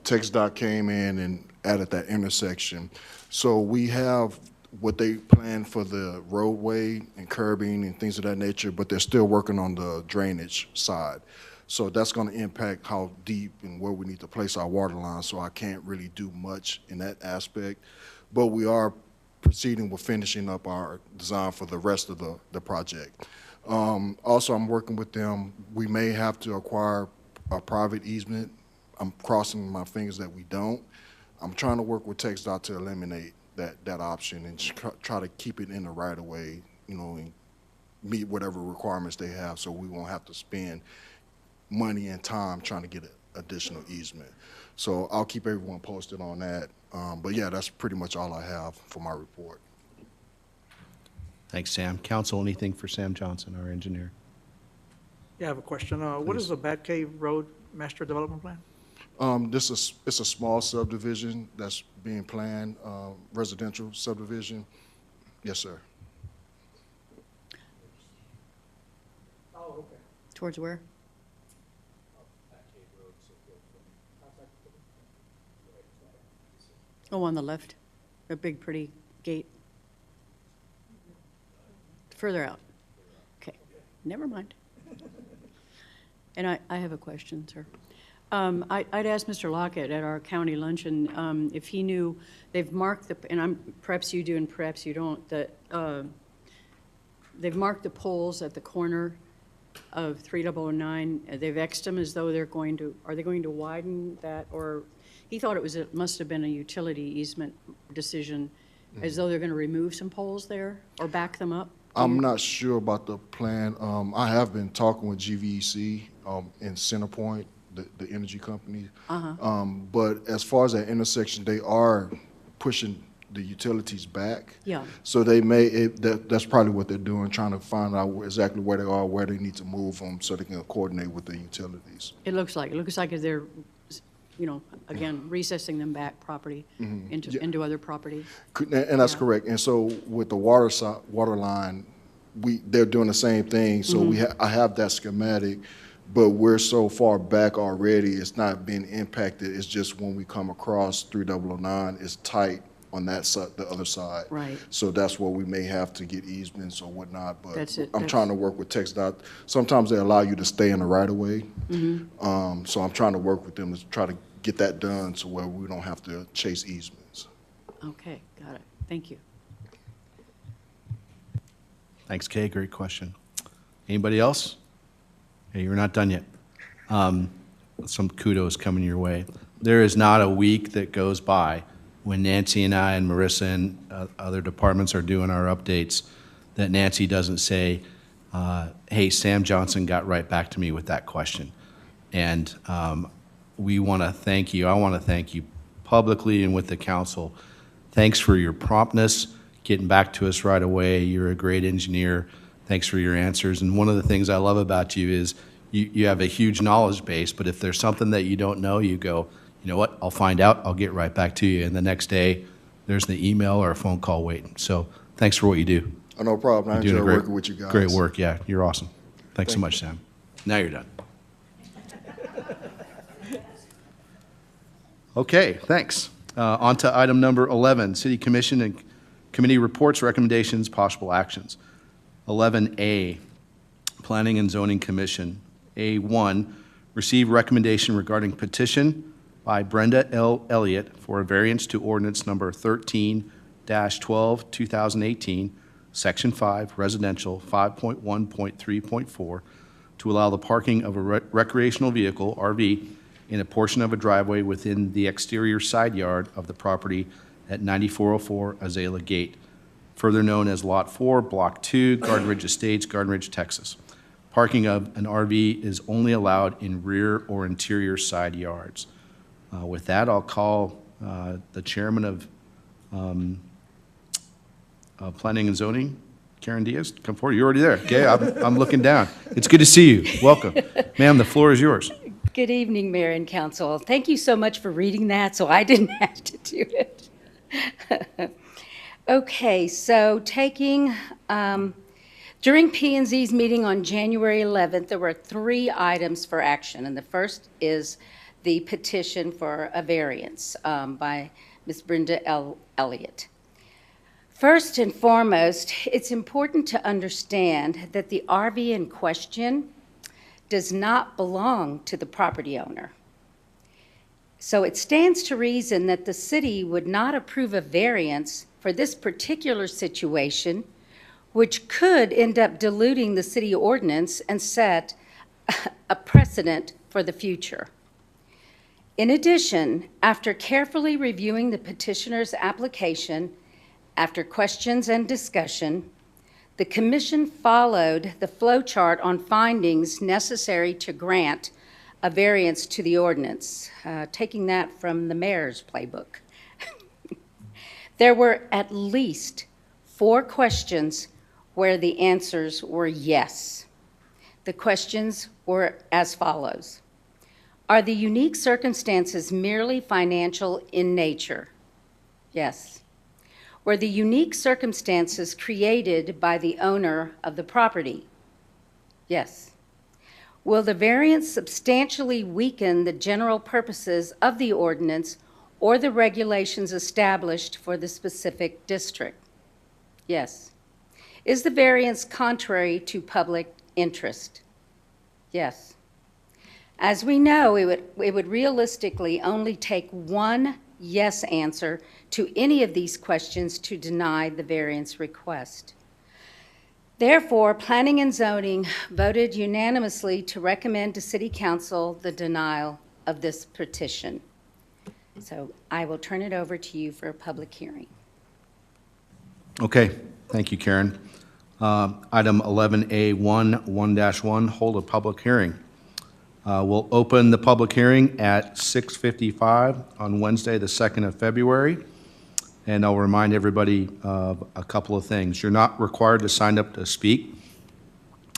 TxDOT came in and added that intersection. So we have what they planned for the roadway and curbing and things of that nature, but they're still working on the drainage side. So that's going to impact how deep and where we need to place our water lines, so I can't really do much in that aspect. But we are proceeding with finishing up our design for the rest of the project. Also, I'm working with them. We may have to acquire a private easement. I'm crossing my fingers that we don't. I'm trying to work with TxDOT to eliminate that option and try to keep it in the right of way, you know, and meet whatever requirements they have, so we won't have to spend money and time trying to get an additional easement. So I'll keep everyone posted on that. But yeah, that's pretty much all I have for my report. Thanks, Sam. Council, anything for Sam Johnson, our engineer? Yeah, I have a question. What is the Bat Cave Road Master Development Plan? It's a small subdivision that's being planned, residential subdivision. Yes, sir. Oh, okay. Towards where? Oh, on the left, a big pretty gate. Further out. Okay, never mind. And I have a question, sir. I'd asked Mr. Lockett at our county luncheon if he knew, they've marked the, and perhaps you do and perhaps you don't, that they've marked the poles at the corner of 3009. They've Xed them as though they're going to, are they going to widen that? Or he thought it must have been a utility easement decision, as though they're going to remove some poles there or back them up? I'm not sure about the plan. I have been talking with GVEC in Centerpoint, the energy company. But as far as that intersection, they are pushing the utilities back. Yeah. So they may, that's probably what they're doing, trying to find out exactly where they are, where they need to move them so they can coordinate with the utilities. It looks like they're, you know, again, recessing them back property into other property. And that's correct. And so with the water line, they're doing the same thing. So I have that schematic, but we're so far back already, it's not being impacted. It's just when we come across 3009, it's tight on that side, the other side. Right. So that's where we may have to get easements or whatnot. But That's it. I'm trying to work with TxDOT. Sometimes they allow you to stay in the right of way. So I'm trying to work with them to try to get that done so where we don't have to chase easements. Okay, got it. Thank you. Thanks, Kay. Great question. Anybody else? Hey, you're not done yet. Some kudos coming your way. There is not a week that goes by when Nancy and I and Marissa and other departments are doing our updates that Nancy doesn't say, hey, Sam Johnson got right back to me with that question. And we want to thank you. I want to thank you publicly and with the council. Thanks for your promptness, getting back to us right away. You're a great engineer. Thanks for your answers. And one of the things I love about you is you have a huge knowledge base, but if there's something that you don't know, you go, you know what, I'll find out, I'll get right back to you. And the next day, there's the email or a phone call waiting. So thanks for what you do. Oh, no problem. I enjoy working with you guys. Great work, yeah. You're awesome. Thanks so much, Sam. Now you're done. Okay, thanks. On to item number 11, City Commission and Committee Reports, Recommendations, Possible Actions. 11A, Planning and Zoning Commission. A1, receive recommendation regarding petition by Brenda L. Elliott for a variance to ordinance number 13-12, 2018, Section 5, Residential 5.1.3.4, to allow the parking of a recreational vehicle, RV, in a portion of a driveway within the exterior side yard of the property at 9404 Azalea Gate, further known as Lot 4, Block 2, Garden Ridge Estates, Garden Ridge, Texas. Parking of an RV is only allowed in rear or interior side yards. With that, I'll call the chairman of Planning and Zoning, Karen Diaz, come forward. You're already there. Okay, I'm looking down. It's good to see you. Welcome. Ma'am, the floor is yours. Good evening, Mayor and Council. Thank you so much for reading that, so I didn't have to do it. Okay, so during P&Z's meeting on January 11th, there were 3 items for action, and the first is the petition for a variance by Ms. Brenda L. Elliott. First and foremost, it's important to understand that the RV in question does not belong to the property owner. So it stands to reason that the city would not approve a variance for this particular situation, which could end up diluting the city ordinance and set a precedent for the future. In addition, after carefully reviewing the petitioner's application, after questions and discussion, the commission followed the flow chart on findings necessary to grant a variance to the ordinance, taking that from the mayor's playbook. There were at least 4 questions where the answers were yes. The questions were as follows. Are the unique circumstances merely financial in nature? Yes. Were the unique circumstances created by the owner of the property? Yes. Will the variance substantially weaken the general purposes of the ordinance or the regulations established for the specific district? Yes. Is the variance contrary to public interest? Yes. As we know, it would realistically only take one yes answer to any of these questions to deny the variance request. Therefore, Planning and Zoning voted unanimously to recommend to City Council the denial of this petition. So I will turn it over to you for a public hearing. Okay, thank you, Karen. Item 11A1, 1-1, hold a public hearing. We'll open the public hearing at 6:55 on Wednesday, the 2nd of February. And I'll remind everybody of a couple of things. You're not required to sign up to speak.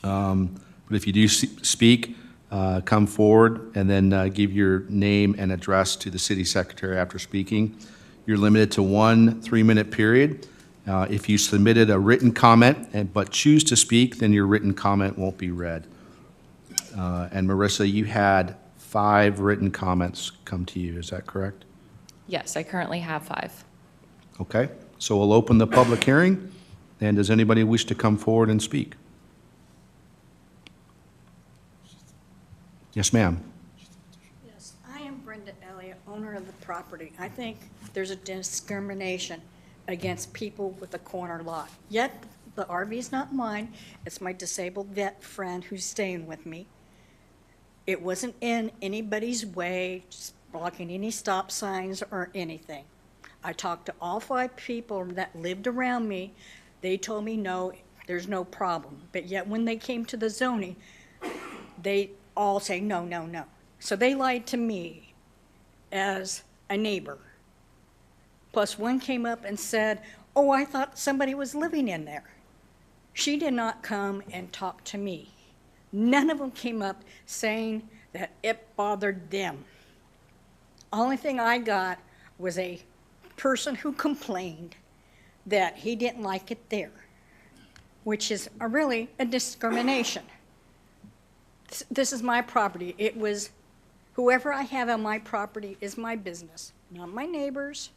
But if you do speak, come forward and then give your name and address to the city secretary after speaking. You're limited to 1 3-minute period. If you submitted a written comment but choose to speak, then your written comment won't be read. And Marissa, you had 5 written comments come to you, is that correct? Yes, I currently have 5. Okay, so we'll open the public hearing. And does anybody wish to come forward and speak? Yes, ma'am. Yes, I am Brenda, Elliott, owner of the property. I think there's a discrimination against people with a corner lot. Yet, the RV is not mine. It's my disabled vet friend who's staying with me. It wasn't in anybody's way, just blocking any stop signs or anything. I talked to all 5 people that lived around me. They told me, no, there's no problem. But yet when they came to the zoning, they all say, no, no, no. So they lied to me as a neighbor. Plus one came up and said, oh, I thought somebody was living in there. She did not come and talk to me. None of them came up saying that it bothered them. Only thing I got was a person who complained that he didn't like it there, which is really a discrimination. This is my property. It was, whoever I have on my property is my business, not my neighbors.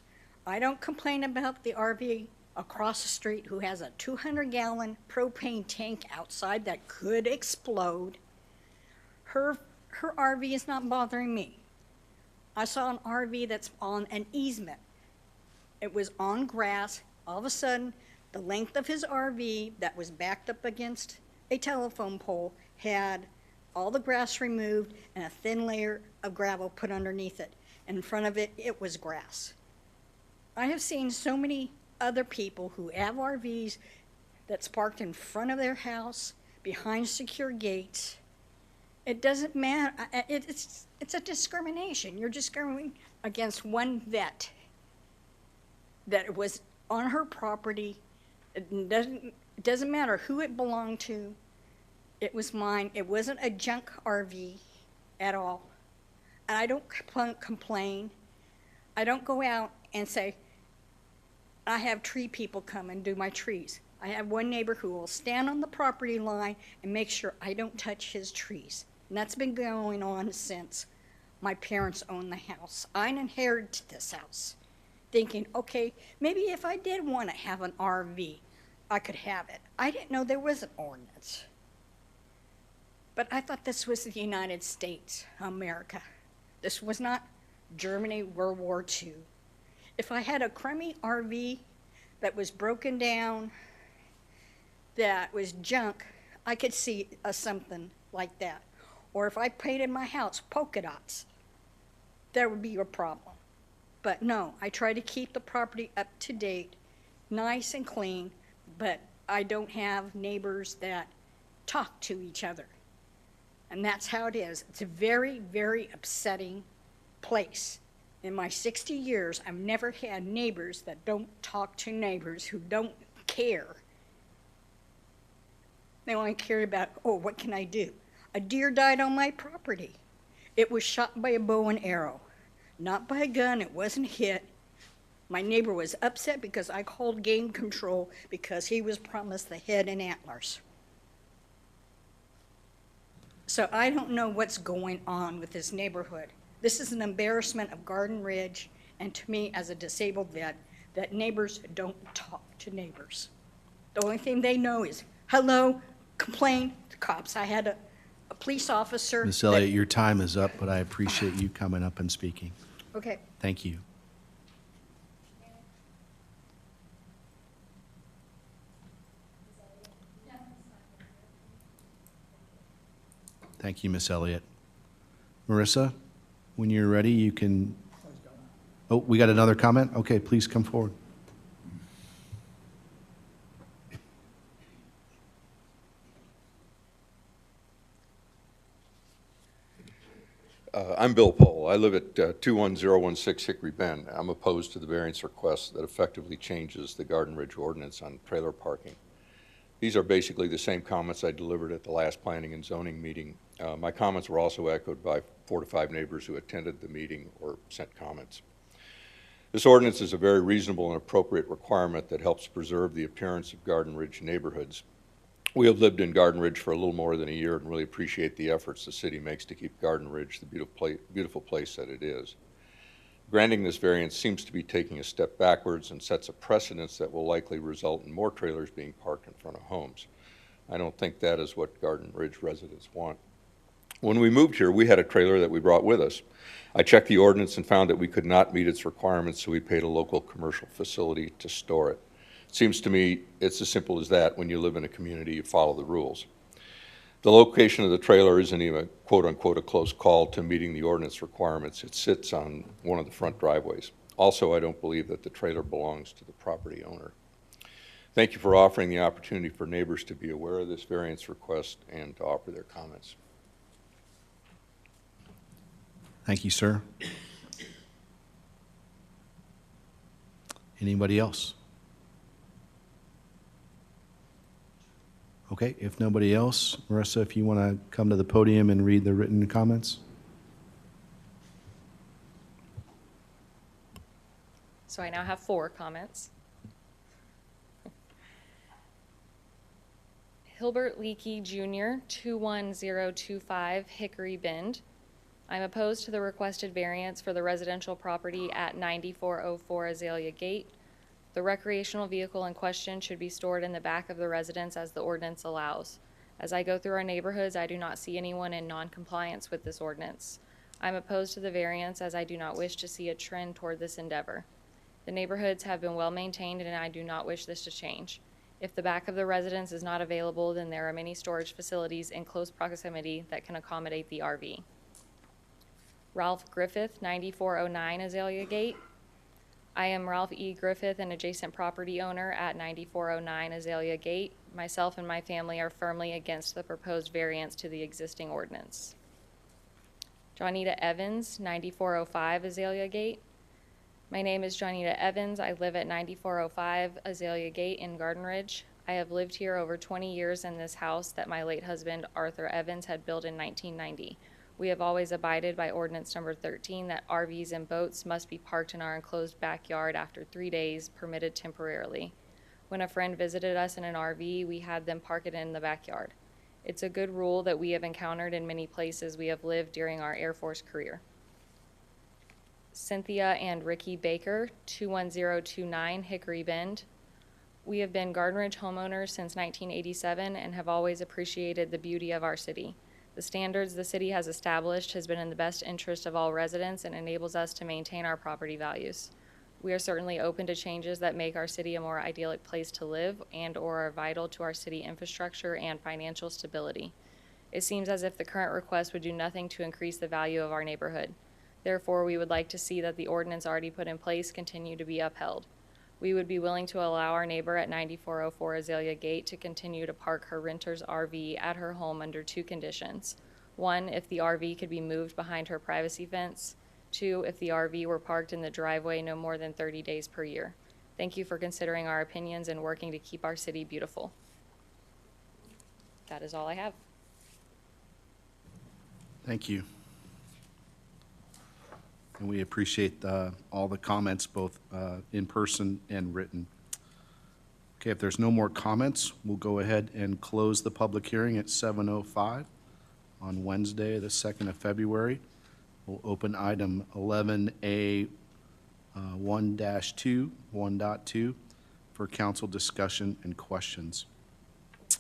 I don't complain about the RV across the street who has a 200-gallon propane tank outside that could explode. Her RV is not bothering me. I saw an RV that's on an easement. It was on grass. All of a sudden, the length of his RV that was backed up against a telephone pole had all the grass removed and a thin layer of gravel put underneath it. In front of it, it was grass. I have seen so many other people who have RVs that's parked in front of their house, behind secure gates. It doesn't matter. It's a discrimination. You're discriminating against one vet that was on her property. It doesn't matter who it belonged to. It was mine. It wasn't a junk RV at all. And I don't complain. I don't go out and say, I have tree people come and do my trees. I have one neighbor who will stand on the property line and make sure I don't touch his trees. And that's been going on since my parents owned the house. I inherited this house, thinking, okay, maybe if I did want to have an RV, I could have it. I didn't know there was an ordinance. But I thought this was the United States, America. This was not Germany, World War II. If I had a crummy RV that was broken down, that was junk, I could see something like that. Or if I painted my house polka dots, there would be a problem. But no, I try to keep the property up to date, nice and clean, but I don't have neighbors that talk to each other. And that's how it is. It's a very, very upsetting place. In my 60 years, I've never had neighbors that don't talk to neighbors who don't care. They only care about, oh, what can I do? A deer died on my property. It was shot by a bow and arrow, not by a gun. It wasn't hit. My neighbor was upset because I called game control because he was promised the head and antlers. So I don't know what's going on with this neighborhood. This is an embarrassment of Garden Ridge, and to me, as a disabled vet, that neighbors don't talk to neighbors. The only thing they know is, hello, complain to cops. I had a police officer. Ms. Elliott, your time is up, but I appreciate you coming up and speaking. Okay. Thank you. Thank you, Ms. Elliott. Marissa, when you're ready, you can, oh, we got another comment? Okay, please come forward. I'm Bill Pohl. I live at 21016 Hickory Bend. I'm opposed to the variance request that effectively changes the Garden Ridge ordinance on trailer parking. These are basically the same comments I delivered at the last planning and zoning meeting. My comments were also echoed by 4 to 5 neighbors who attended the meeting or sent comments. This ordinance is a very reasonable and appropriate requirement that helps preserve the appearance of Garden Ridge neighborhoods. We have lived in Garden Ridge for a little more than a year and really appreciate the efforts the city makes to keep Garden Ridge the beautiful place that it is. Granting this variance seems to be taking a step backwards and sets a precedence that will likely result in more trailers being parked in front of homes. I don't think that is what Garden Ridge residents want. When we moved here, we had a trailer that we brought with us. I checked the ordinance and found that we could not meet its requirements, so we paid a local commercial facility to store it. It seems to me it's as simple as that. When you live in a community, you follow the rules. The location of the trailer isn't even, quote unquote, a close call to meeting the ordinance requirements. It sits on one of the front driveways. Also, I don't believe that the trailer belongs to the property owner. Thank you for offering the opportunity for neighbors to be aware of this variance request and to offer their comments. Thank you, sir. Anybody else? Okay, if nobody else, Marissa, if you want to come to the podium and read the written comments. So I now have 4 comments. Hilbert Leakey Jr., 21025 Hickory Bend. I'm opposed to the requested variance for the residential property at 9404 Azalea Gate. The recreational vehicle in question should be stored in the back of the residence as the ordinance allows. As I go through our neighborhoods, I do not see anyone in non-compliance with this ordinance. I'm opposed to the variance as I do not wish to see a trend toward this endeavor. The neighborhoods have been well maintained and I do not wish this to change. If the back of the residence is not available, then there are many storage facilities in close proximity that can accommodate the RV. Ralph Griffith, 9409 Azalea Gate. I am Ralph E. Griffith, an adjacent property owner at 9409 Azalea Gate. Myself and my family are firmly against the proposed variance to the existing ordinance. Johnita Evans, 9405 Azalea Gate. My name is Johnita Evans. I live at 9405 Azalea Gate in Garden Ridge. I have lived here over 20 years in this house that my late husband, Arthur Evans, had built in 1990. We have always abided by ordinance number 13 that RVs and boats must be parked in our enclosed backyard after 3 days, permitted temporarily. When a friend visited us in an RV, we had them park it in the backyard. It's a good rule that we have encountered in many places we have lived during our Air Force career. Cynthia and Ricky Baker, 21029 Hickory Bend. We have been Garden Ridge homeowners since 1987 and have always appreciated the beauty of our city. The standards the city has established has been in the best interest of all residents and enables us to maintain our property values. We are certainly open to changes that make our city a more idyllic place to live and or are vital to our city infrastructure and financial stability. It seems as if the current request would do nothing to increase the value of our neighborhood. Therefore, we would like to see that the ordinance already put in place continue to be upheld. We would be willing to allow our neighbor at 9404 Azalea Gate to continue to park her renter's RV at her home under 2 conditions. 1, if the RV could be moved behind her privacy fence. 2, if the RV were parked in the driveway no more than 30 days per year. Thank you for considering our opinions and working to keep our city beautiful. That is all I have. Thank you. And we appreciate all the comments, both in person and written. Okay, if there's no more comments, we'll go ahead and close the public hearing at 7:05 on Wednesday, the 2nd of February. We'll open item 11A 1-2, 1.2 for council discussion and questions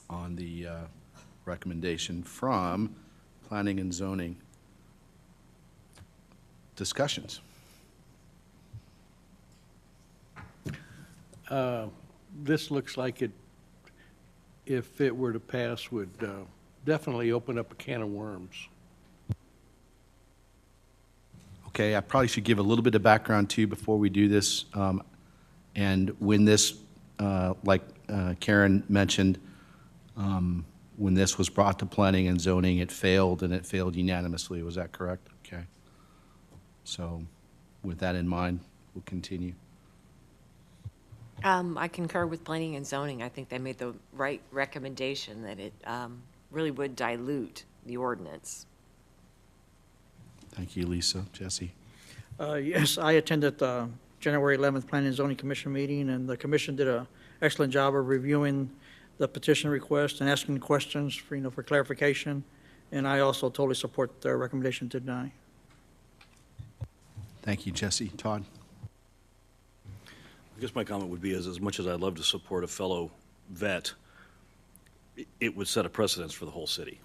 on the recommendation from Planning and Zoning. Discussions. This looks like it, if it were to pass, would definitely open up a can of worms. Okay, I probably should give a little bit of background too before we do this. And when this, like Karen mentioned, when this was brought to Planning and Zoning, it failed, and it failed unanimously. Was that correct? Okay. So with that in mind, we'll continue. I concur with Planning and Zoning. I think they made the right recommendation that it really would dilute the ordinance. Thank you, Lisa. Jesse? Yes, I attended the January 11th Planning and Zoning Commission meeting, and the commission did an excellent job of reviewing the petition request and asking questions for, for clarification. And I also totally support their recommendation to deny. Thank you, Jesse. Todd? I guess my comment would be is, as much as I'd love to support a fellow vet, it would set a precedence for the whole city.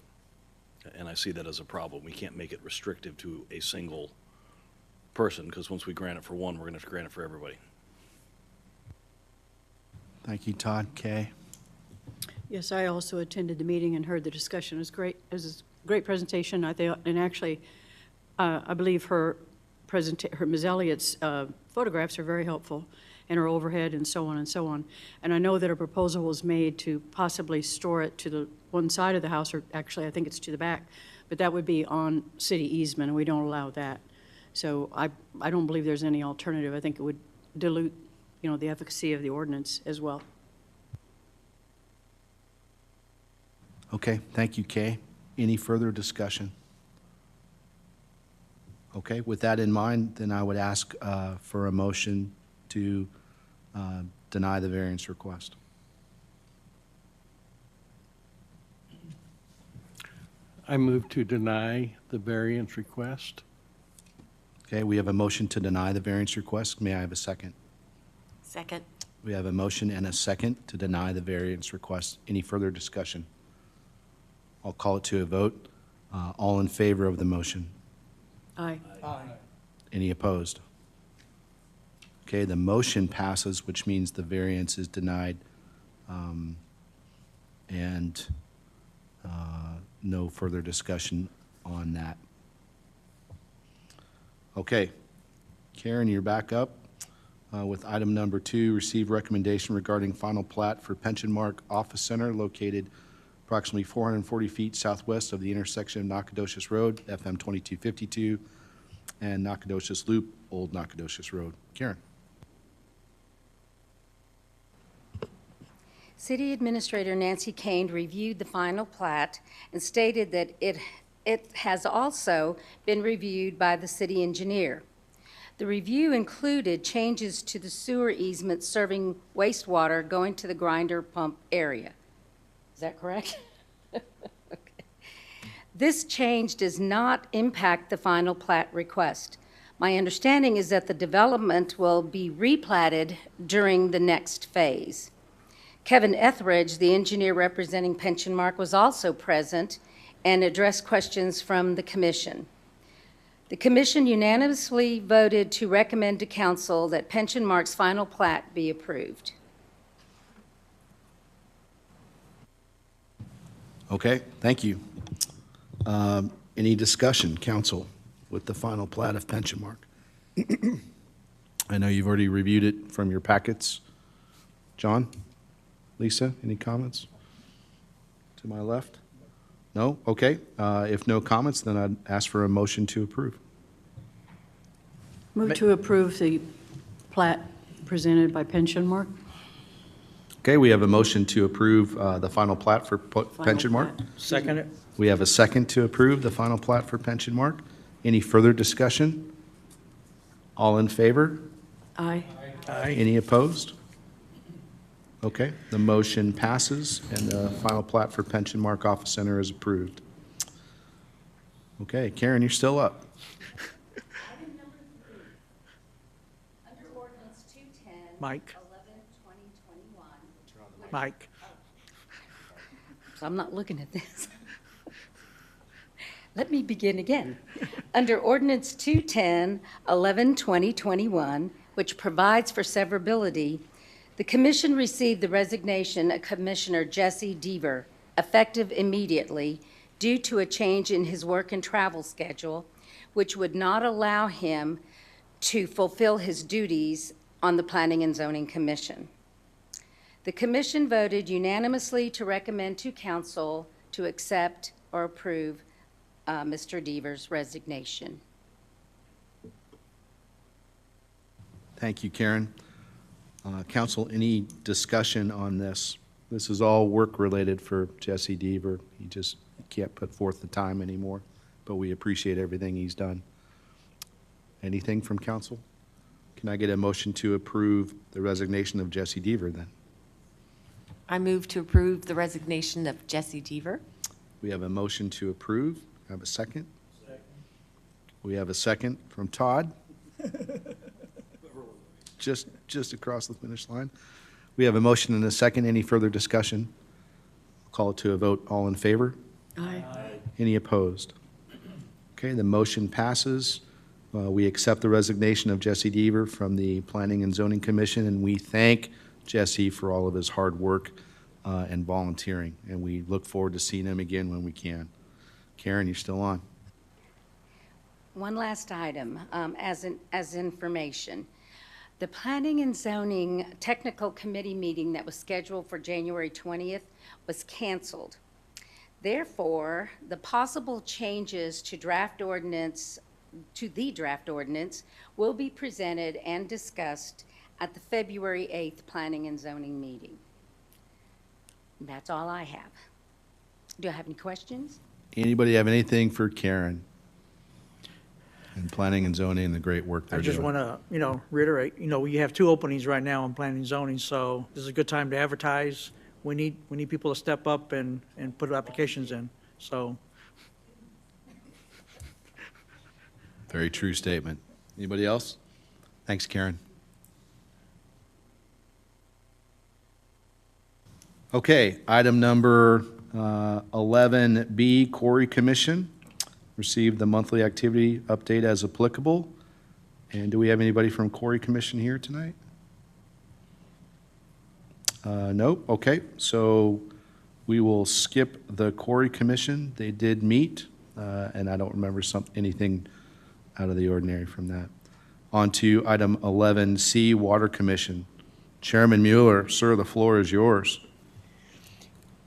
And I see that as a problem. We can't make it restrictive to a single person, because once we grant it for one, we're going to have to grant it for everybody. Thank you, Todd. Kay? Yes, I also attended the meeting and heard the discussion. It was great. It was a great presentation, I think, and actually, I believe her Ms. Elliott's photographs are very helpful, and her overhead and so on and so on. And I know that a proposal was made to possibly store it to the one side of the house, or actually I think it's to the back, but that would be on city easement, and we don't allow that. So I don't believe there's any alternative. I think it would dilute, the efficacy of the ordinance as well. Okay, thank you, Kay. Any further discussion? Okay, with that in mind, then I would ask for a motion to deny the variance request. I move to deny the variance request. Okay, we have a motion to deny the variance request. May I have a second? Second. We have a motion and a second to deny the variance request. Any further discussion? I'll call it to a vote. All in favor of the motion? Aye. Aye. Any opposed? Okay, the motion passes, which means the variance is denied, and no further discussion on that. Okay, Karen, you're back up with item number 2, receive recommendation regarding final plat for Pension Mark Office Center located approximately 440 feet southwest of the intersection of Nacogdoches Road, FM 2252, and Nacogdoches Loop, Old Nacogdoches Road. Karen. City Administrator Nancy Kane reviewed the final plat and stated that it has also been reviewed by the city engineer. The review included changes to the sewer easement serving wastewater going to the grinder pump area. Is that correct? Okay. This change does not impact the final plat request. My understanding is that the development will be replatted during the next phase. Kevin Etheridge, the engineer representing Pension Mark, was also present and addressed questions from the commission. The commission unanimously voted to recommend to council that Pension Mark's final plat be approved. Okay, thank you. Any discussion, council, with the final plat of Pension Mark? I know you've already reviewed it from your packets. John? Lisa, any comments? To my left? No? Okay. If no comments, then I'd ask for a motion to approve. Move to approve the plat presented by Pension Mark. Okay, we have a motion to approve the final plat for Pension Mark. Second it. We have a second to approve the final plat for Pension Mark. Any further discussion? All in favor? Aye. Aye. Any opposed? Okay, the motion passes, and the final plat for Pension Mark Office Center is approved. Okay, Karen, you're still up. Item number 3, under ordinance 210. Mike. 11/2021. Mike. So I'm not looking at this. Let me begin again. Under ordinance 210, 11/2021, which provides for severability, the commission received the resignation of Commissioner Jesse Deaver, effective immediately, due to a change in his work and travel schedule, which would not allow him to fulfill his duties on the Planning and Zoning Commission. The commission voted unanimously to recommend to council to accept or approve Mr. Deaver's resignation. Thank you, Karen. Council, any discussion on this? This is all work-related for Jesse Deaver. He just can't put forth the time anymore, but we appreciate everything he's done. Anything from council? Can I get a motion to approve the resignation of Jesse Deaver then? I move to approve the resignation of Jesse Deaver. We have a motion to approve. Have a second? Second. We have a second from Todd. Just across the finish line. We have a motion and a second. Any further discussion? Call it to a vote. All in favor? Aye. Any opposed? Okay, the motion passes. We accept the resignation of Jesse Deaver from the Planning and Zoning Commission, and we thank Jesse for all of his hard work and volunteering, and we look forward to seeing him again when we can. Karen, you're still on. One last item, as information. The Planning and Zoning Technical Committee meeting that was scheduled for January 20th was canceled. Therefore, the possible changes to the draft ordinance will be presented and discussed at the February 8th Planning and Zoning meeting. That's all I have. Do I have any questions? Anybody have anything for Karen? And Planning and Zoning and the great work they're I doing. just want to, reiterate, we have 2 openings right now in planning and zoning, so this is a good time to advertise. We need people to step up and put applications in, so. Very true statement. Anybody else? Thanks, Karen. Okay, item number 11B, Quarry Commission. Received the monthly activity update as applicable. And do we have anybody from Quarry Commission here tonight? Nope, okay. So we will skip the Quarry Commission. They did meet, and I don't remember anything out of the ordinary from that. On to item 11C, Water Commission. Chairman Mueller, sir, the floor is yours.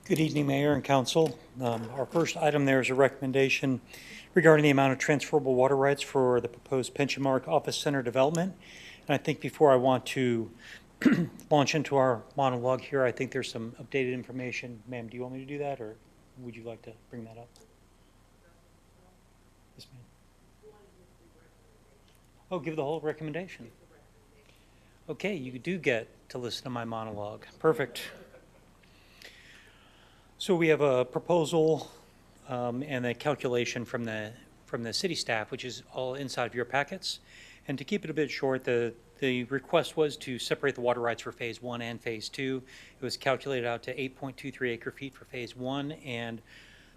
Good evening, Mayor and Council. Our first item there is a recommendation regarding the amount of transferable water rights for the proposed Pension Mark Office Center development. And I think before I want to launch into our monologue here, I think there's some updated information. Ma'am, do you want me to do that, or would you like to bring that up? Yes, ma'am. Oh, give the whole recommendation. Okay, you do get to listen to my monologue. Perfect. So we have a proposal and a calculation from the city staff, which is all inside of your packets. And to keep it a bit short, the request was to separate the water rights for Phase 1 and Phase 2. It was calculated out to 8.23 acre feet for Phase 1 and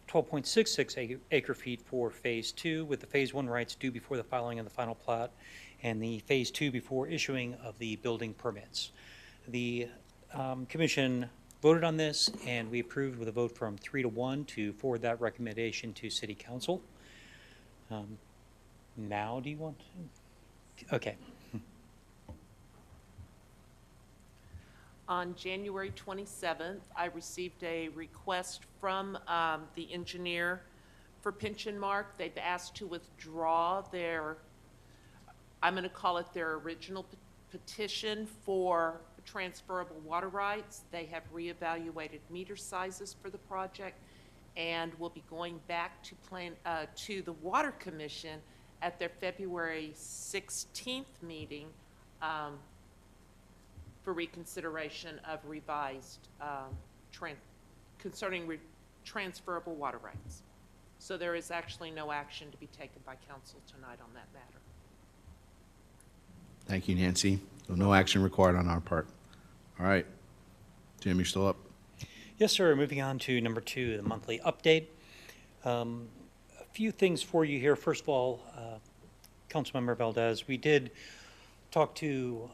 12.66 acre feet for Phase 2, with the Phase 1 rights due before the filing of the final plat, and the Phase 2 before issuing of the building permits. The Commission voted on this, and we approved with a vote from 3-1 to forward that recommendation to City Council. Now, do you want to? Okay. On January 27th, I received a request from the engineer for Pension Mark. They've asked to withdraw their, I'm going to call it their original petition for transferable water rights. They have reevaluated meter sizes for the project and will be going back to the Water Commission at their February 16th meeting for reconsideration of revised concerning transferable water rights. So there is actually no action to be taken by council tonight on that matter. Thank you, Nancy. So no action required on our part. All right. Jim, you're still up? Yes, sir. Moving on to number 2, the monthly update. A few things for you here. First of all, Councilmember Valdez, we did talk to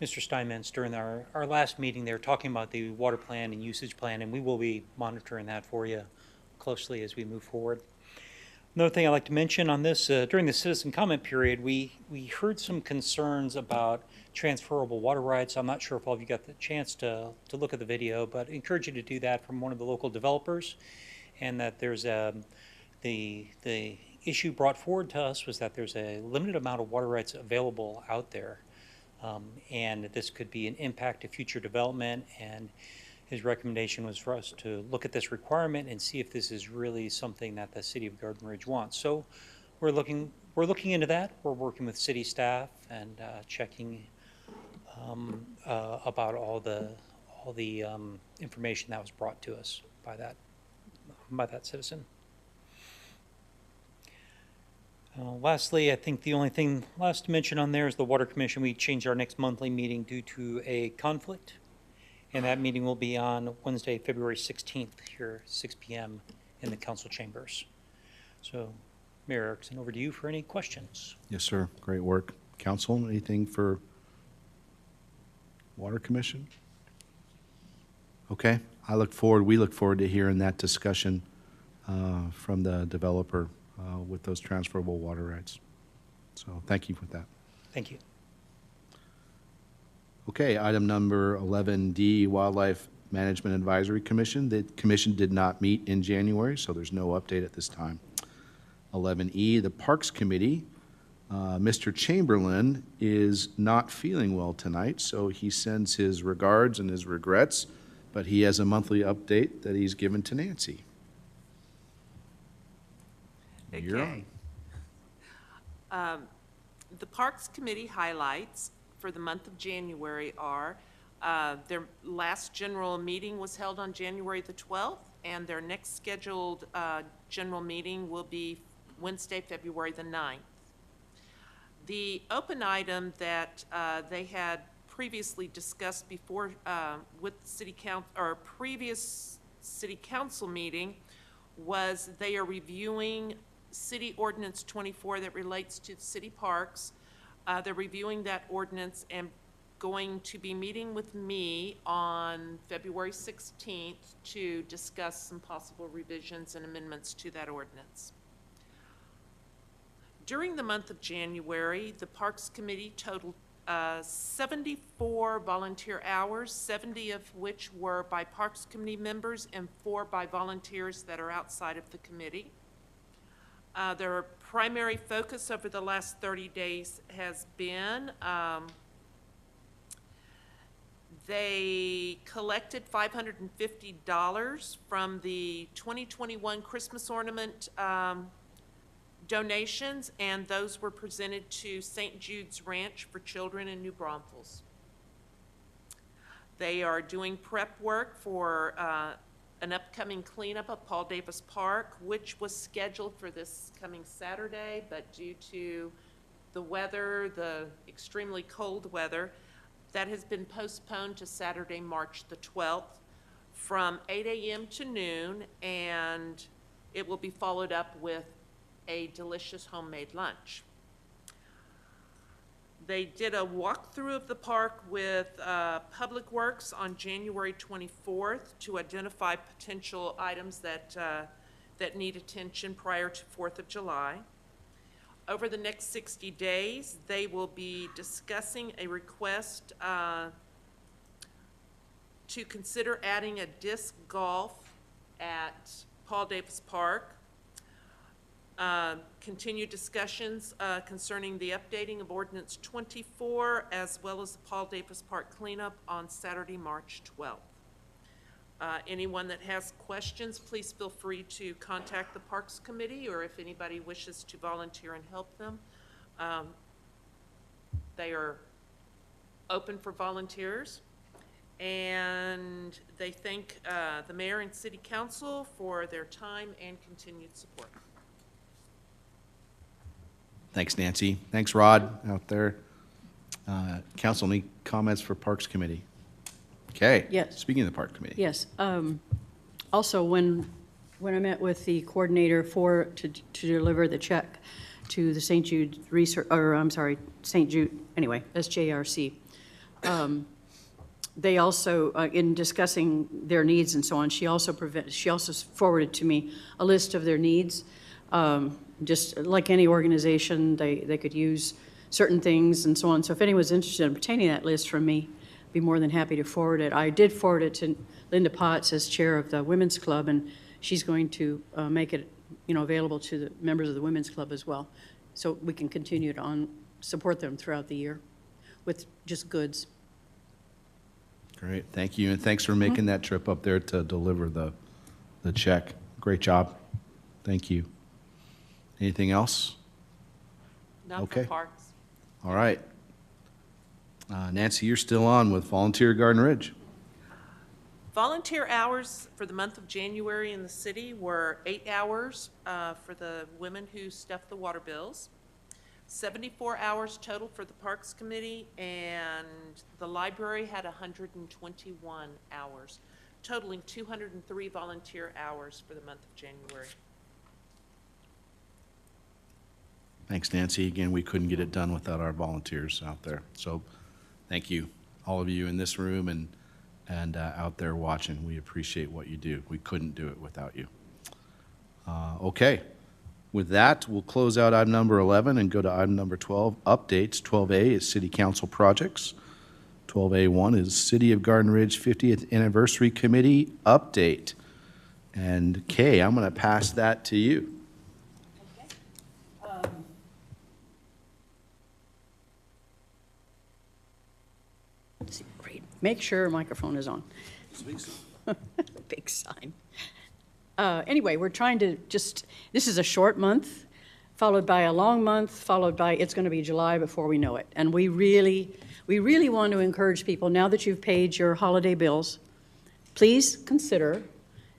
Mr. Steinmetz during our last meeting. They were talking about the water plan and usage plan, and we will be monitoring that for you closely as we move forward. Another thing I'd like to mention on this, during the citizen comment period, we heard some concerns about transferable water rights. I'm not sure if all of you got the chance to look at the video, but I encourage you to do that from one of the local developers. And that there's the issue brought forward to us was that there's a limited amount of water rights available out there. And this could be an impact to future development, and his recommendation was for us to look at this requirement and see if this is really something that the city of Garden Ridge wants. So we're looking into that. We're working with city staff and checking about all the information that was brought to us by that citizen. Lastly, I think the only thing last to mention on there is the Water Commission. We changed our next monthly meeting due to a conflict, and that meeting will be on Wednesday, February 16th here, 6 p.m. in the council chambers. So, Mayor Erickson, over to you for any questions. Yes, sir. Great work. Council, anything for Water Commission? Okay. We look forward to hearing that discussion from the developer with those transferable water rights. So thank you for that. Thank you. Okay, item number 11D, Wildlife Management Advisory Commission. The commission did not meet in January, so there's no update at this time. 11E, the Parks Committee. Mr. Chamberlain is not feeling well tonight, so he sends his regards and his regrets, but he has a monthly update that he's given to Nancy. You're on. The Parks Committee highlights for the month of January are their last general meeting was held on January the 12th, and their next scheduled general meeting will be Wednesday, February the 9th. The open item that they had previously discussed before with City Council, or previous City Council meeting, was they are reviewing City Ordinance 24 that relates to city parks. They're reviewing that ordinance and going to be meeting with me on February 16th to discuss some possible revisions and amendments to that ordinance. During the month of January, the Parks Committee totaled 74 volunteer hours, 70 of which were by Parks Committee members and 4 by volunteers that are outside of the committee. Their primary focus over the last 30 days has been they collected $550 from the 2021 Christmas ornament donations, and those were presented to St. Jude's Ranch for Children in New Braunfels. They are doing prep work for an upcoming cleanup of Paul Davis Park, which was scheduled for this coming Saturday, but due to the weather, the extremely cold weather, that has been postponed to Saturday, March the 12th from 8 a.m. to noon, and it will be followed up with a delicious homemade lunch. They did a walkthrough of the park with Public Works on January 24th to identify potential items that need attention prior to 4th of July. Over the next 60 days, they will be discussing a request to consider adding a disc golf at Paul Davis Park. Continued discussions concerning the updating of Ordinance 24, as well as the Paul Davis Park cleanup on Saturday, March 12th. Anyone that has questions, please feel free to contact the Parks Committee, or if anybody wishes to volunteer and help them, they are open for volunteers. And they thank the mayor and city council for their time and continued support. Thanks, Nancy. Thanks, Rod, out there. Council, any comments for Parks Committee? Okay. Yes. Speaking of the Park Committee. Yes. Also, when I met with the coordinator to deliver the check to the St. Jude St. Jude, anyway, SJRC, they also, in discussing their needs and so on, she also forwarded to me a list of their needs. Just like any organization, they could use certain things and so on. So if anyone's interested in obtaining that list from me, I'd be more than happy to forward it. I did forward it to Linda Potts as chair of the Women's Club, and she's going to make it, available to the members of the Women's Club as well. So we can continue to support them throughout the year with just goods. Great, thank you, and thanks for making that trip up there to deliver the check. Great job. Thank you. Anything else? None Okay. for parks. All right. Nancy, you're still on with Volunteer Garden Ridge. Volunteer hours for the month of January in the city were 8 hours for the women who stuffed the water bills, 74 hours total for the Parks Committee, and the library had 121 hours, totaling 203 volunteer hours for the month of January. Thanks, Nancy. Again, we couldn't get it done without our volunteers out there. So thank you, all of you in this room and out there watching. We appreciate what you do. We couldn't do it without you. Okay. With that, we'll close out item number 11 and go to item number 12, updates. 12A is City Council projects. 12A1 is City of Garden Ridge 50th Anniversary Committee update. And Kay, I'm going to pass that to you. Make sure microphone is on. Big sign. Anyway, we're trying to this is a short month, followed by a long month, followed by, it's going to be July before we know it. And we really want to encourage people, now that you've paid your holiday bills, please consider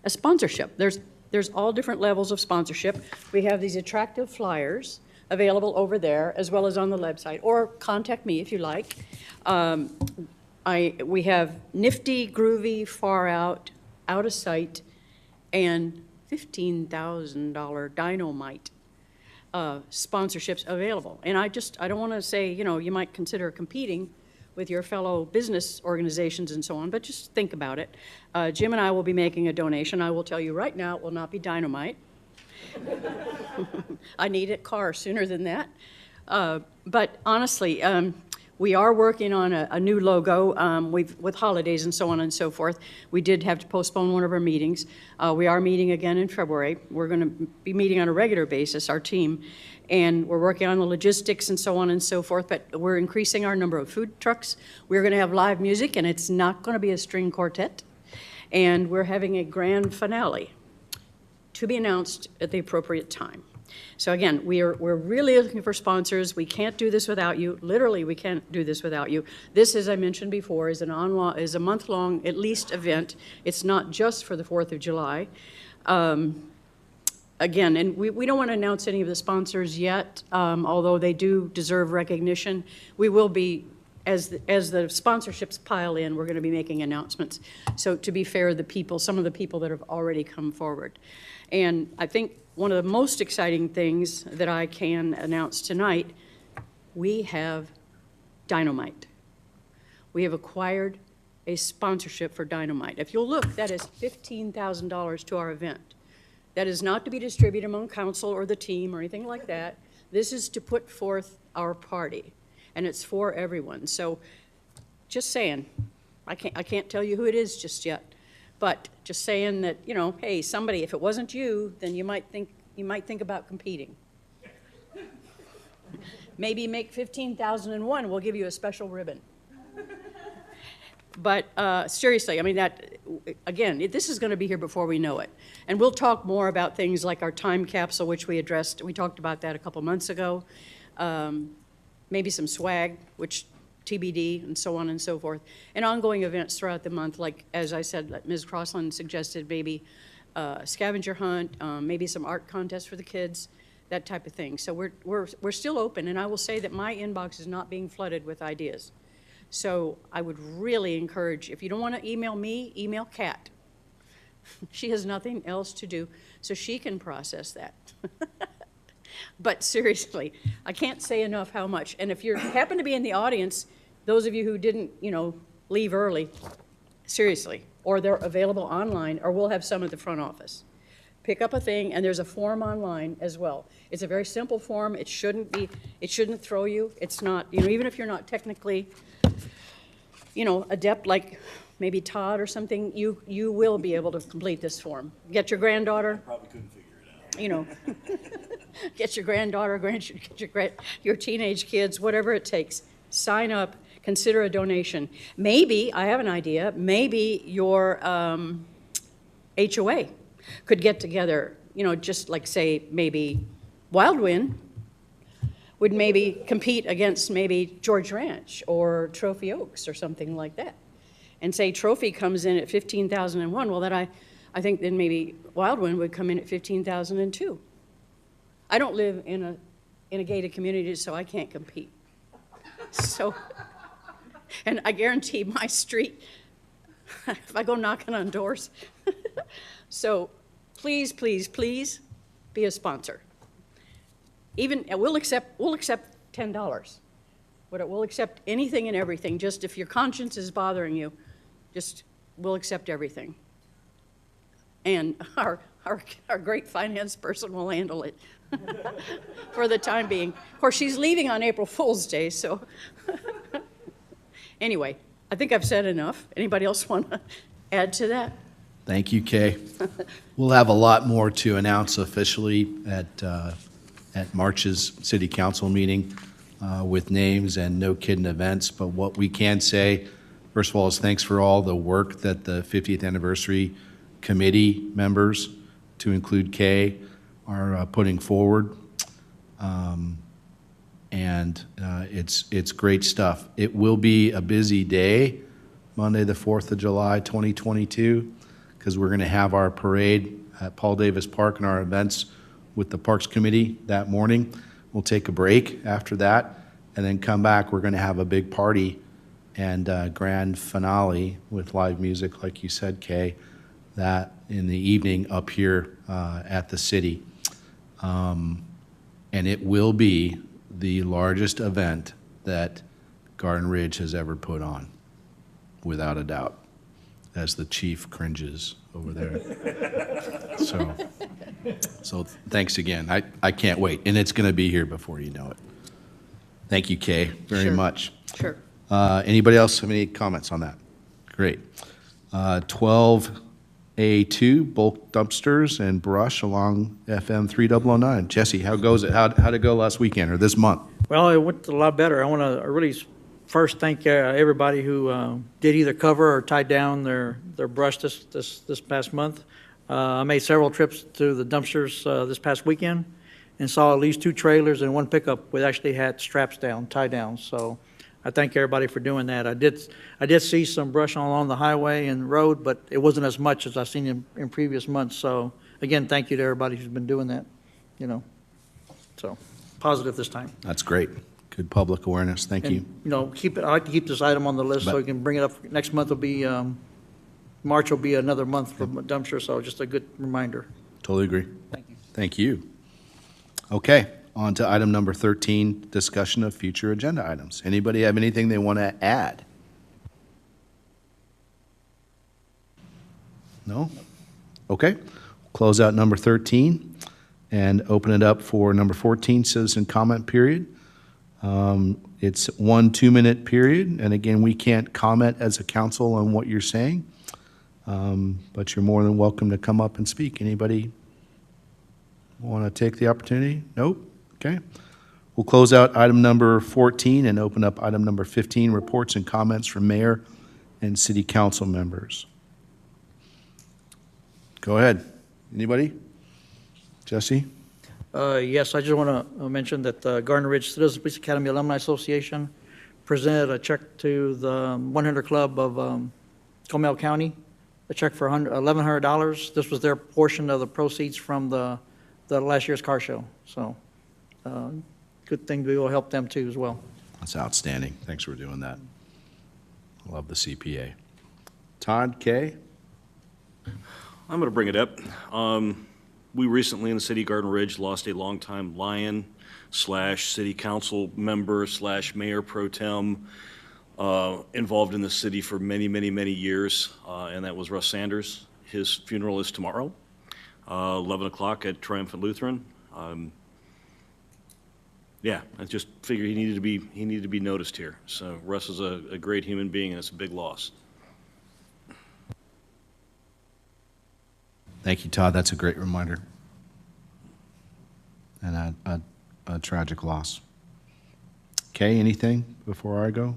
a sponsorship. There's all different levels of sponsorship. We have these attractive flyers available over there, as well as on the website, or contact me if you like. We have nifty, groovy, far out of sight, and $15,000 dynamite sponsorships available. And I don't want to say, you might consider competing with your fellow business organizations and so on, but just think about it. Jim and I will be making a donation. I will tell you right now, it will not be dynamite. I need a car sooner than that. But honestly, we are working on a new logo with holidays and so on and so forth. We did have to postpone one of our meetings. We are meeting again in February. We're going to be meeting on a regular basis, our team, and we're working on the logistics and so on and so forth, but we're increasing our number of food trucks. We're going to have live music, and it's not going to be a string quartet. And we're having a grand finale to be announced at the appropriate time. So again, we're really looking for sponsors. We can't do this without you. Literally, we can't do this without you. This, as I mentioned before, is a month-long, at least, event. It's not just for the 4th of July. Again, and we don't want to announce any of the sponsors yet, although they do deserve recognition. We will be, as the sponsorships pile in, we're going to be making announcements. So to be fair, some of the people that have already come forward. And I think one of the most exciting things that I can announce tonight, we have Dynamite. We have acquired a sponsorship for Dynamite. If you'll look, that is $15,000 to our event. That is not to be distributed among council or the team or anything like that. This is to put forth our party, and it's for everyone. So just saying, I can't tell you who it is just yet. But just saying that, hey, somebody, if it wasn't you, then you might think about competing. Maybe make 15,001, we'll give you a special ribbon. But seriously, I mean, this is going to be here before we know it. And we'll talk more about things like our time capsule, which we talked about that a couple months ago. Maybe some swag, which TBD, and so on and so forth. And ongoing events throughout the month, like, as I said, like Ms. Crossland suggested, maybe scavenger hunt, maybe some art contests for the kids, that type of thing. So we're still open, and I will say that my inbox is not being flooded with ideas. So I would really encourage, if you don't want to email me, email Kat. She has nothing else to do, so she can process that. But seriously, I can't say enough how much. And if you happen to be in the audience, those of you who didn't, leave early, seriously, or they're available online, or we'll have some at the front office. Pick up a thing, and there's a form online as well. It's a very simple form. It shouldn't throw you. It's not, even if you're not technically, adept like maybe Todd or something, you will be able to complete this form. Get your granddaughter. Probably couldn't figure it out. Get your granddaughter, get your teenage kids, whatever it takes. Sign up, consider a donation. Maybe, I have an idea, maybe your HOA could get together, just like, say, maybe Wildwind would maybe compete against maybe George Ranch or Trophy Oaks or something like that. And say Trophy comes in at 15,001, well, then I think then maybe Wildwind would come in at 15,002. I don't live in a gated community, so I can't compete. So, and I guarantee my street, if I go knocking on doors. So please, please, please be a sponsor. Even, we'll accept $10. We'll accept anything and everything. Just if your conscience is bothering you, we'll accept everything. And our great finance person will handle it for the time being. Of course, she's leaving on April Fool's Day, so. Anyway, I think I've said enough. Anybody else want to add to that? Thank you, Kay. We'll have a lot more to announce officially at March's City Council meeting with names and no kidding events. But what we can say, first of all, is thanks for all the work that the 50th anniversary committee members, to include Kay, are putting forward. And it's great stuff. It will be a busy day, Monday, the 4th of July, 2022, because we're going to have our parade at Paul Davis Park and our events with the Parks Committee that morning. We'll take a break after that and then come back. We're going to have a big party and grand finale with live music, like you said, Kay, that in the evening up here at the city. And it will be the largest event that Garden Ridge has ever put on, without a doubt, as the chief cringes over there. So thanks again. I can't wait, and it's going to be here before you know it. Thank you, Kay, very much. Sure. Anybody else have any comments on that? Great. 12A2, bulk dumpsters and brush along FM 3009. Jesse, how goes it? How'd it go last weekend or this month? Well, it went a lot better. I want to really first thank everybody who did either cover or tie down their brush this past month. I made several trips to the dumpsters this past weekend and saw at least 2 trailers and 1 pickup with actually had straps down, tied down. So I thank everybody for doing that. I did see some brush along the highway and road, but it wasn't as much as I've seen in previous months. So again, thank you to everybody who's been doing that, So positive this time. That's great. Good public awareness. Thank you. I like to keep this item on the list so we can bring it up. Next month will be, March will be another month for dumpster, so just a good reminder. Totally agree. Thank you. Thank you. Okay, on to item number 13, discussion of future agenda items. Anybody have anything they want to add? No? Okay, close out number 13 and open it up for number 14, citizen comment period. It's 1 2-minute period, and again, we can't comment as a council on what you're saying, but you're more than welcome to come up and speak. Anybody want to take the opportunity? Nope? Okay. We'll close out item number 14 and open up item number 15, reports and comments from mayor and city council members. Go ahead. Anybody? Jesse? Yes, I just want to mention that the Garden Ridge Citizens Police Academy Alumni Association presented a check to the 100 Club of Comal County, a check for $1,100. This was their portion of the proceeds from the last year's car show. So good thing we will help them too as well. That's outstanding. Thanks for doing that. Love the CPA. Todd, Kay? I'm going to bring it up. We recently in the city of Garden Ridge lost a longtime Lion / city council member / mayor pro tem involved in the city for many, many, many years, and that was Russ Sanders. His funeral is tomorrow, 11 o'clock at Triumphant Lutheran. Yeah, I just figured he needed to be noticed here. So Russ is a great human being, and it's a big loss. Thank you, Todd. That's a great reminder. And a tragic loss. Kay, anything before I go?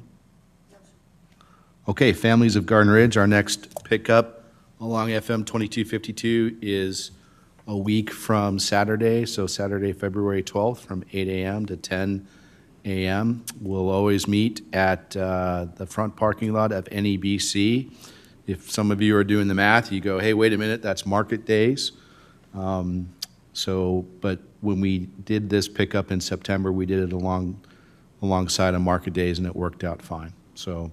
Okay, Families of Garden Ridge, our next pickup along FM 2252 is a week from Saturday, so Saturday, February 12th from 8 a.m. to 10 a.m. We'll always meet at the front parking lot of NEBC. If some of you are doing the math, you go, hey, wait a minute, that's market days. But when we did this pickup in September, we did it alongside of market days, and it worked out fine. So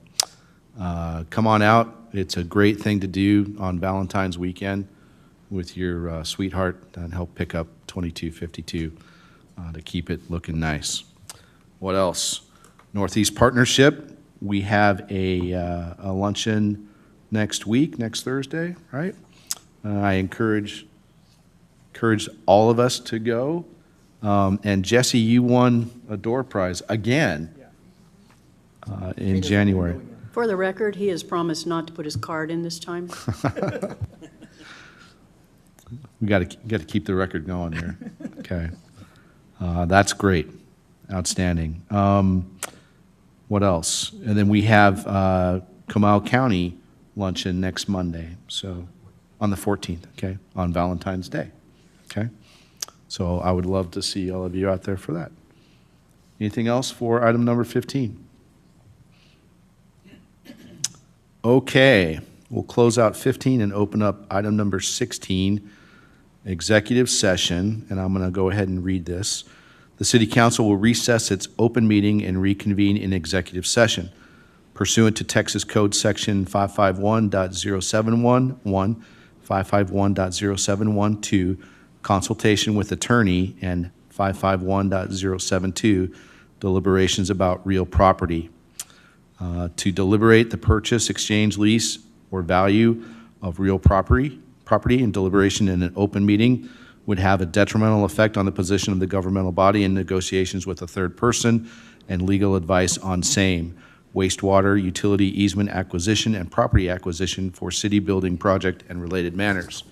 come on out. It's a great thing to do on Valentine's weekend with your sweetheart and help pick up 2252 to keep it looking nice. What else? Northeast Partnership, we have a luncheon next week, next Thursday, right? I encourage all of us to go. And Jesse, you won a door prize again in January. For the record, he has promised not to put his card in this time. We got to keep the record going here. Okay, that's great, outstanding. What else? And then we have Comal County luncheon next Monday, so on the 14th. Okay, on Valentine's Day. Okay, so I would love to see all of you out there for that. Anything else for item number 15? Okay, we'll close out 15 and open up item number 16, executive session, and I'm going to go ahead and read this. The City Council will recess its open meeting and reconvene in executive session pursuant to Texas Code Section 551.0711, 551.0712, consultation with attorney, and 551.072, deliberations about real property. To deliberate the purchase, exchange, lease, or value of real property and deliberation in an open meeting would have a detrimental effect on the position of the governmental body in negotiations with a third person and legal advice on same, wastewater, utility easement acquisition, and property acquisition for city building project and related matters.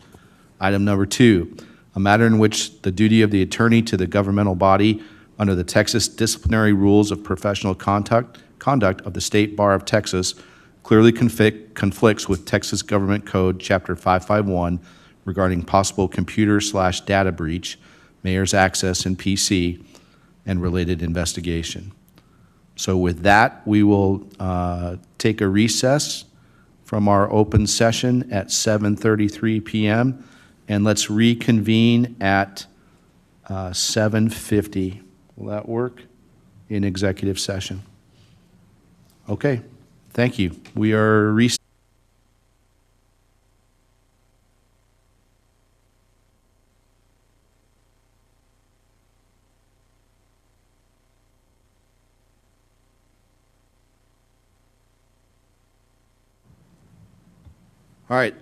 Item number 2, a matter in which the duty of the attorney to the governmental body under the Texas Disciplinary Rules of Professional Conduct of the State Bar of Texas clearly conflicts with Texas Government Code Chapter 551 regarding possible computer/data breach, mayor's access and PC, and related investigation. So with that, we will take a recess from our open session at 7:33 p.m. and let's reconvene at 7:50. Will that work? In executive session. Okay, thank you. We are recessed. All right,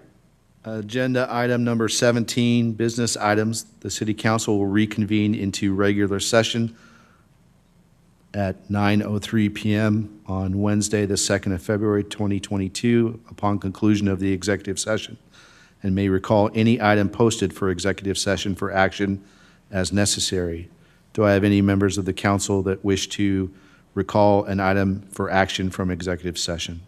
agenda item number 17, business items. The City Council will reconvene into regular session at 9:03 p.m. on Wednesday, the 2nd of February, 2022, upon conclusion of the executive session, and may recall any item posted for executive session for action as necessary. Do I have any members of the council that wish to recall an item for action from executive session?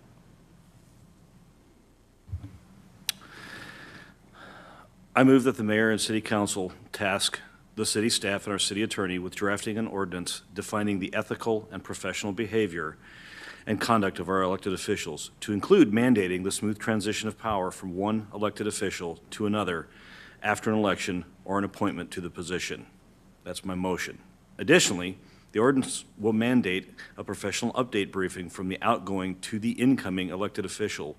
I move that the mayor and city council task the city staff and our city attorney with drafting an ordinance defining the ethical and professional behavior and conduct of our elected officials, to include mandating the smooth transition of power from one elected official to another after an election or an appointment to the position. That's my motion. Additionally, the ordinance will mandate a professional update briefing from the outgoing to the incoming elected official,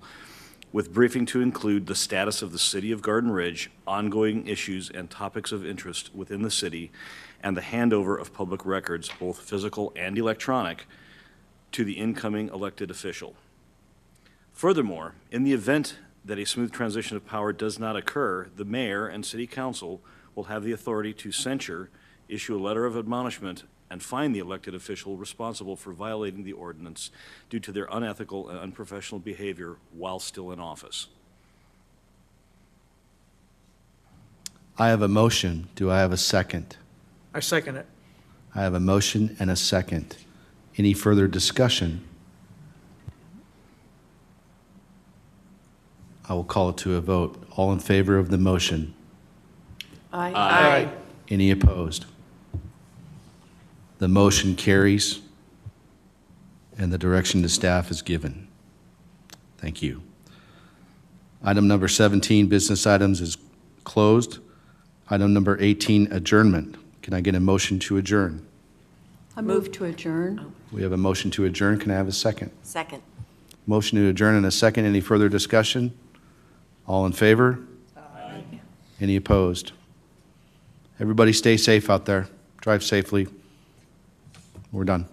with briefing to include the status of the city of Garden Ridge, ongoing issues and topics of interest within the city, and the handover of public records, both physical and electronic, to the incoming elected official. Furthermore, in the event that a smooth transition of power does not occur, the mayor and city council will have the authority to censure, issue a letter of admonishment, and fine the elected official responsible for violating the ordinance due to their unethical and unprofessional behavior while still in office. I have a motion. Do I have a second? I second it. I have a motion and a second. Any further discussion? I will call it to a vote. All in favor of the motion? Aye. Any opposed? The motion carries, and the direction to staff is given. Thank you. Item number 17, business items, is closed. Item number 18, adjournment. Can I get a motion to adjourn? I move to adjourn. We have a motion to adjourn. Can I have a second? Second. Motion to adjourn and a second. Any further discussion? All in favor? Aye. Any opposed? Everybody stay safe out there. Drive safely. We're done.